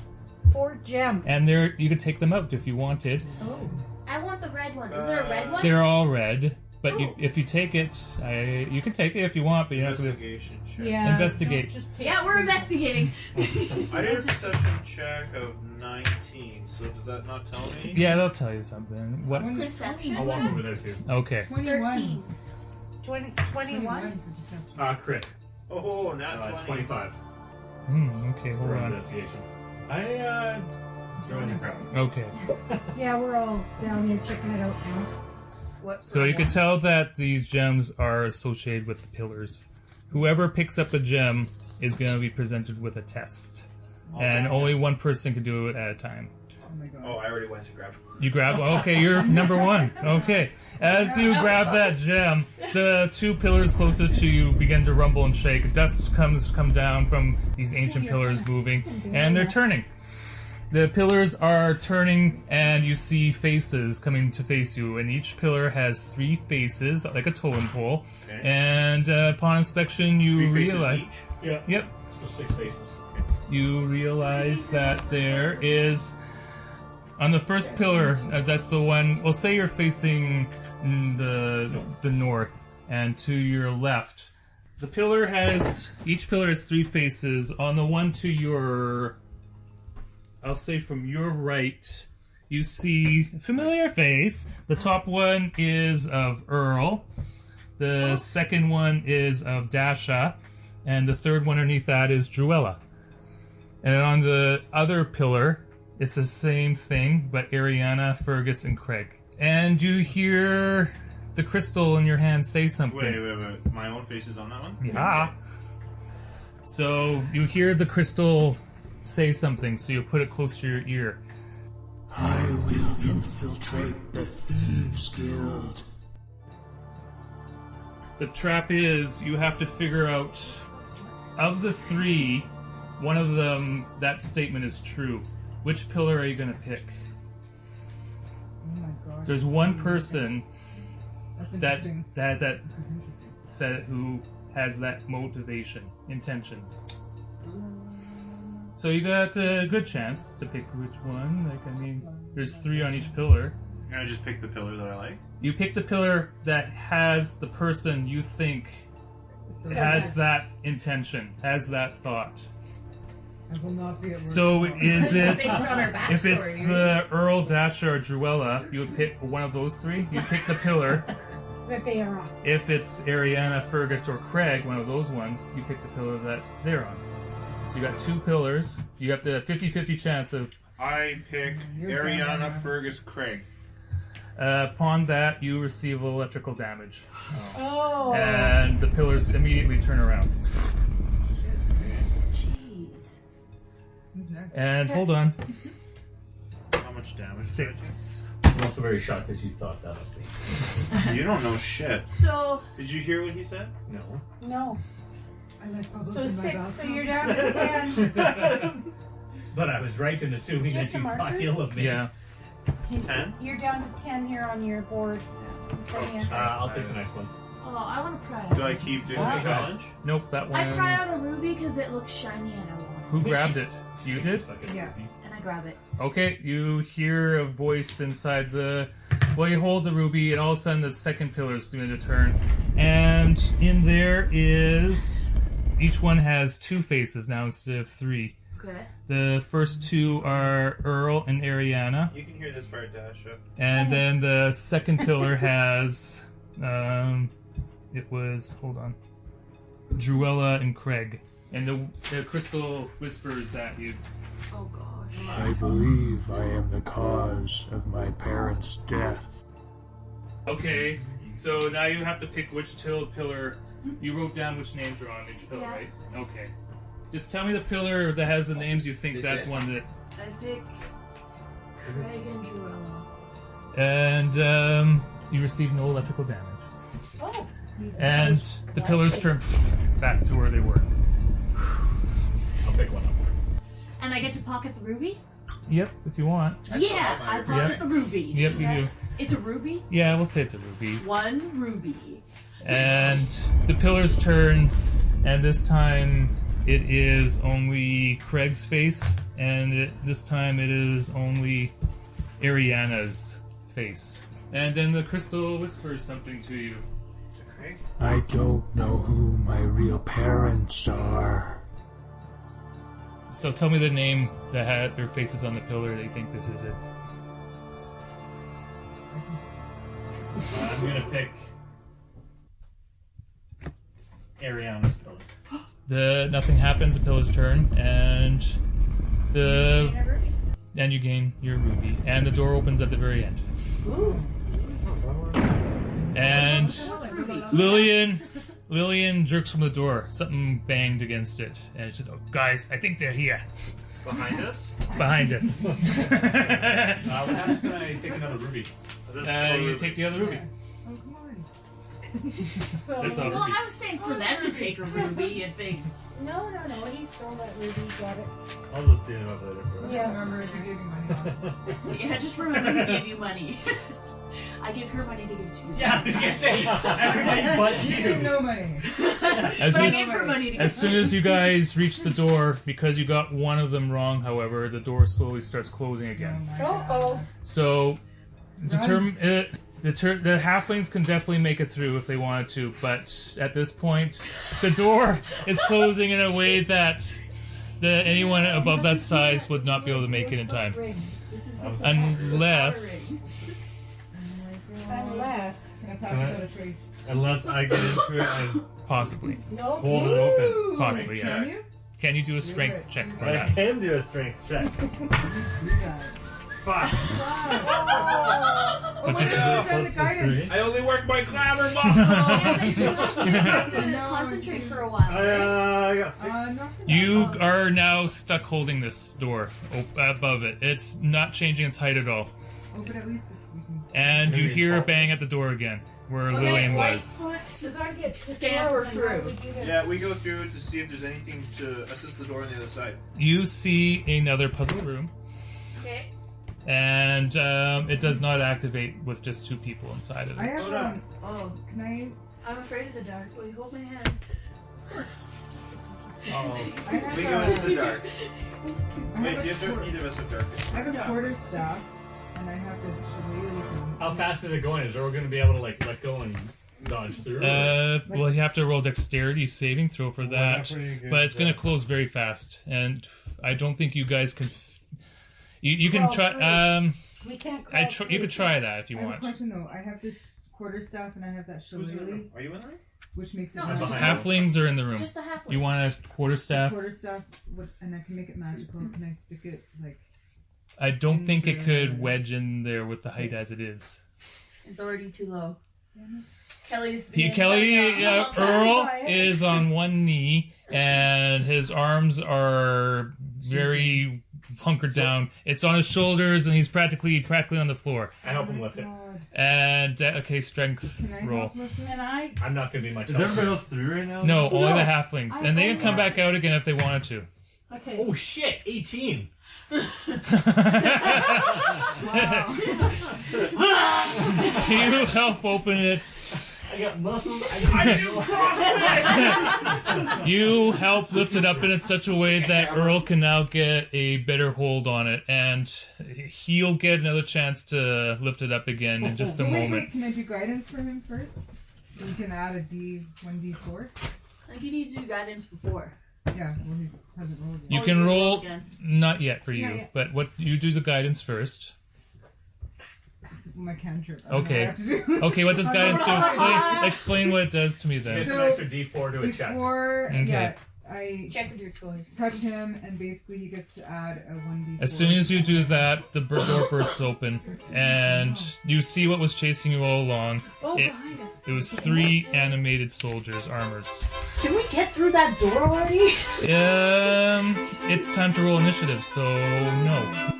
Speaker 5: 4 gems.
Speaker 4: And you could take them out if you wanted.
Speaker 8: Oh. I want the red one. Is there a red one?
Speaker 4: They're all red. But
Speaker 8: Oh.
Speaker 4: if you take it, you can take it if you want, but you have to
Speaker 3: Investigation check.
Speaker 5: Yeah.
Speaker 4: investigate.
Speaker 5: don't just take
Speaker 1: Yeah, we're investigating.
Speaker 3: I did a perception check of 19, so does that not tell me?
Speaker 4: Yeah, they'll tell you something. What?
Speaker 8: Perception?
Speaker 6: I'll walk over there too.
Speaker 4: Okay.
Speaker 8: 13.
Speaker 5: 21.
Speaker 6: Crit.
Speaker 3: Oh, not 20.
Speaker 6: 25.
Speaker 4: Okay, hold
Speaker 6: For
Speaker 4: on.
Speaker 6: investigation.
Speaker 7: I
Speaker 6: Throw in the crowd.
Speaker 4: Okay.
Speaker 5: Yeah, we're all down here checking it out now.
Speaker 1: What?
Speaker 4: So you can tell that these gems are associated with the pillars. Whoever picks up a gem is going to be presented with a test. And only one person can do it at a time.
Speaker 2: Oh my god.
Speaker 3: Oh, I already went to grab it.
Speaker 4: You grab. Okay, you're number one. Okay. As you grab that gem, the two pillars closer to you begin to rumble and shake. Dust come down from these ancient pillars moving, and they're turning. The pillars are turning, and you see faces coming to face you. And each pillar has 3 faces, like a totem pole.
Speaker 3: Okay.
Speaker 4: And upon inspection, you
Speaker 3: 3 faces
Speaker 4: realize.
Speaker 3: each?
Speaker 6: Yeah.
Speaker 4: Yep.
Speaker 6: So 6 faces.
Speaker 4: You realize that there is on the first pillar. That's the one. Well, say you're facing the north, and to your left, the pillar has each pillar has 3 faces. On the one to your, I'll say from your right, you see a familiar face. The top one is of Earl. The second one is of Dasha, and the third one underneath that is Druella. And on the other pillar, it's the same thing, but Ariana, Fergus, and Craig. And you hear the crystal in your hand say something.
Speaker 3: Wait. My own face is on that one?
Speaker 4: Yeah. So you hear the crystal say something, so you put it close to your ear.
Speaker 9: I will infiltrate the Thieves Guild.
Speaker 4: The trap is you have to figure out, of the 3, one of them, that statement is true. Which pillar are you going to pick?
Speaker 2: Oh my gosh.
Speaker 4: There's one person
Speaker 2: That's
Speaker 4: that
Speaker 2: interesting.
Speaker 4: that
Speaker 2: This is interesting.
Speaker 4: said who has that motivation, intentions. So you got a good chance to pick which one. Like, I mean, there's 3 on each pillar.
Speaker 3: Can I just pick the pillar that I like?
Speaker 4: You pick the pillar that has the person you think has that intention, has that thought.
Speaker 2: I will not be at work.
Speaker 4: So
Speaker 2: tomorrow.
Speaker 4: is it,
Speaker 1: Based on our backstory.
Speaker 4: if it's Earl, Dasha, or Druella, you would pick one of those 3. You pick the pillar.
Speaker 5: That they are on.
Speaker 4: If it's Ariana, Fergus, or Craig, one of those ones, you pick the pillar that they're on. So you got 2 pillars. You have the 50-50 chance of.
Speaker 3: I pick
Speaker 2: You're done right now.
Speaker 3: Ariana, Fergus, Craig.
Speaker 4: Upon that, you receive electrical damage,
Speaker 5: Oh.
Speaker 4: and the pillars immediately turn around.
Speaker 1: Jeez.
Speaker 2: Who's next?
Speaker 4: And hold on,
Speaker 3: How much damage?
Speaker 4: 6.
Speaker 6: I'm also very shocked that you thought that of me.
Speaker 3: You don't know shit.
Speaker 1: So,
Speaker 3: Did you hear what he said?
Speaker 6: No.
Speaker 5: No.
Speaker 2: I like bubbles
Speaker 5: So
Speaker 2: in my
Speaker 5: 6,
Speaker 2: bath
Speaker 5: so
Speaker 2: bomb.
Speaker 5: you're down to 10.
Speaker 6: But I was right in assuming
Speaker 5: Do you
Speaker 6: that
Speaker 5: have
Speaker 6: you
Speaker 5: the
Speaker 6: thought
Speaker 5: marker?
Speaker 6: ill of me.
Speaker 4: Yeah.
Speaker 5: Okay, so
Speaker 3: 10?
Speaker 5: you're down to 10 here on your board. In front of you.
Speaker 6: I'll take the next one.
Speaker 1: oh, I want to pry
Speaker 3: Do
Speaker 1: out.
Speaker 3: I keep doing
Speaker 5: Ah.
Speaker 3: the challenge?
Speaker 4: Nope, that one.
Speaker 1: I pry out a ruby because it looks shiny and I want it.
Speaker 4: Who grabbed it? You did?
Speaker 2: Yeah.
Speaker 1: And I grab it.
Speaker 4: Okay, you hear a voice inside the. Well, you hold the ruby, and all of a sudden the second pillar is going to turn. And in there is. Each one has 2 faces now instead of 3.
Speaker 1: Okay.
Speaker 4: The first 2 are Earl and Ariana.
Speaker 3: You can hear this part, Dasha.
Speaker 4: And then the second pillar has. It was. Hold on. Druella and Craig. And the crystal whispers at you.
Speaker 1: Oh gosh.
Speaker 9: I believe I am the cause of my parents' death.
Speaker 4: Okay, so now you have to pick which pillar. You wrote down which names are on each pillar,
Speaker 1: Yeah.
Speaker 4: right? Okay. Just tell me the pillar that has the names you think
Speaker 3: This
Speaker 4: that's
Speaker 3: is-
Speaker 4: one that.
Speaker 1: I pick Craig and Druella.
Speaker 4: And you receive no electrical damage.
Speaker 5: Oh.
Speaker 4: And the pillars turn back to where they were.
Speaker 6: I'll pick one up.
Speaker 1: And I get to pocket the ruby?
Speaker 4: Yep, if you want.
Speaker 1: Yeah, I pocket
Speaker 4: Yep.
Speaker 1: the ruby.
Speaker 4: Yep, you do.
Speaker 1: It's a ruby?
Speaker 4: Yeah, we'll say it's a ruby.
Speaker 1: 1 ruby.
Speaker 4: And the pillars turn, and this time it is only Craig's face, and this time it is only Ariana's face. And then the crystal whispers something to you.
Speaker 9: I don't know who my real parents are.
Speaker 4: So tell me the name that had their faces on the pillar. They think this is it.
Speaker 6: I'm gonna pick Ariana's pillar.
Speaker 4: Nothing happens. The pillars turn, and you gain your ruby, and the door opens at the very end.
Speaker 5: Ooh.
Speaker 4: And Lillian jerks from the door. Something banged against it, and she says, "Oh, guys, I think they're here."
Speaker 3: Behind us?
Speaker 4: Behind us.
Speaker 6: What happens when I take another ruby?
Speaker 4: You take the other ruby.
Speaker 2: Oh, come on.
Speaker 5: So,
Speaker 4: It's all
Speaker 1: Well,
Speaker 4: ruby.
Speaker 1: I was saying for them to take a ruby if they.
Speaker 5: no, he stole that ruby, got it.
Speaker 7: I'll just clean it up later.
Speaker 2: Just remember if you gave me money.
Speaker 1: Yeah, just remember who gave you money. I give her money to give to you.
Speaker 6: Yeah, I was gonna say everybody but
Speaker 2: You
Speaker 6: you.
Speaker 2: gave no money.
Speaker 4: As,
Speaker 1: But I
Speaker 4: you-
Speaker 1: gave her money to give
Speaker 4: as soon as you guys reach the door, because you got one of them wrong, however, the door slowly starts closing again.
Speaker 2: my God.
Speaker 4: So, the halflings can definitely make it through if they wanted to, but at this point, the door is closing in a way that anyone above that size would not be able to make it in time. Unless...
Speaker 5: Unless.
Speaker 2: Can I pass it out a trace?
Speaker 7: Unless I get into it and
Speaker 4: Possibly.
Speaker 5: Nope.
Speaker 7: hold it open.
Speaker 4: Possibly, yeah.
Speaker 2: Can you?
Speaker 4: Can you do a strength check for
Speaker 7: I
Speaker 4: that?
Speaker 7: can do a strength check.
Speaker 2: You do that.
Speaker 7: 5.
Speaker 2: Oh my
Speaker 4: did you
Speaker 2: God,
Speaker 7: do?
Speaker 2: that's the guidance.
Speaker 3: I only work my glamour muscle!
Speaker 1: concentrate for a while.
Speaker 7: I got 6.
Speaker 2: Not for that
Speaker 4: You
Speaker 2: long.
Speaker 4: are now stuck holding this door above it. It's not changing its height at all.
Speaker 2: Open at least it's we can.
Speaker 4: And you hear a bang at the door again, where Lillian was.
Speaker 1: Scamper through.
Speaker 3: Yeah, we go through to see if there's anything to assist the door on the other side.
Speaker 4: You see another puzzle room,
Speaker 1: Okay.
Speaker 4: and it does not activate with just 2 people inside of
Speaker 2: I
Speaker 4: it.
Speaker 2: have can I?
Speaker 1: I'm afraid of the dark. Will you hold my hand?
Speaker 2: I have
Speaker 3: We go into the dark.
Speaker 2: I
Speaker 3: Wait,
Speaker 2: have
Speaker 3: you
Speaker 2: a
Speaker 3: don't need a dark.
Speaker 2: I have a quarter staff, and I have this shillelagh thing.
Speaker 6: How fast is it going? Is Earl going to be able to like let go and dodge through?
Speaker 4: Well, you have to roll dexterity saving throw for that, but it's going to close very fast, and I don't think you guys can. You can try.
Speaker 5: We can't.
Speaker 4: You could try that if you
Speaker 2: I have a
Speaker 4: want.
Speaker 2: question though. I have this quarter staff, and I have that
Speaker 3: Who's in the
Speaker 2: shillelagh,
Speaker 3: room? Are you in there?
Speaker 2: which makes it
Speaker 1: No,
Speaker 2: magical.
Speaker 6: just
Speaker 4: Halflings are in the room.
Speaker 1: Just the halfway.
Speaker 4: You want a quarterstaff?
Speaker 2: Quarter staff, and I can make it magical. Can I stick it like?
Speaker 4: I don't think it could wedge in there with the height as it is.
Speaker 1: It's already too low. Kelly's.
Speaker 4: Earl is on one knee, and his arms are very hunkered down. It's on his shoulders, and he's practically on the floor.
Speaker 6: I help him lift it.
Speaker 2: God.
Speaker 4: And okay, strength
Speaker 2: Can I
Speaker 4: roll.
Speaker 2: help with it?
Speaker 5: And I.
Speaker 6: I'm not going to be much
Speaker 7: Is
Speaker 6: help.
Speaker 7: everybody else through right now?
Speaker 4: No, only the halflings, and they can come back out again if they wanted to.
Speaker 5: Okay.
Speaker 6: Oh shit! 18.
Speaker 4: You help open it.
Speaker 6: I got muscles.
Speaker 4: You help lift it up in such a way that Earl can now get a better hold on it, and he'll get another chance to lift it up again in just a moment.
Speaker 2: Wait, can I do guidance for him first? So you can add a D1D4.
Speaker 1: I think you need to do guidance before.
Speaker 2: Yeah, well he hasn't rolled yet.
Speaker 4: You
Speaker 1: Oh,
Speaker 4: can
Speaker 1: you
Speaker 4: roll,
Speaker 1: roll again.
Speaker 4: not yet for
Speaker 5: Not
Speaker 4: you,
Speaker 5: yet.
Speaker 4: but what you do the guidance first.
Speaker 2: It's my cantrip. I don't know
Speaker 4: Okay.
Speaker 2: what I have to do.
Speaker 4: Okay, what does guidance do? Explain what it does to me
Speaker 6: It's
Speaker 4: then.
Speaker 6: an extra D4 to a check.
Speaker 2: Before,
Speaker 4: Okay.
Speaker 2: yeah, I
Speaker 1: Check with your choice.
Speaker 2: touch him, and basically he gets to add a 1D4.
Speaker 4: As soon as you do that, the door bursts open, and you see what was chasing you all along.
Speaker 5: Oh,
Speaker 4: It,
Speaker 5: behind us.
Speaker 4: it was 3 animated soldiers, armors.
Speaker 1: Can we get through that door already?
Speaker 4: It's time to roll initiative, so no.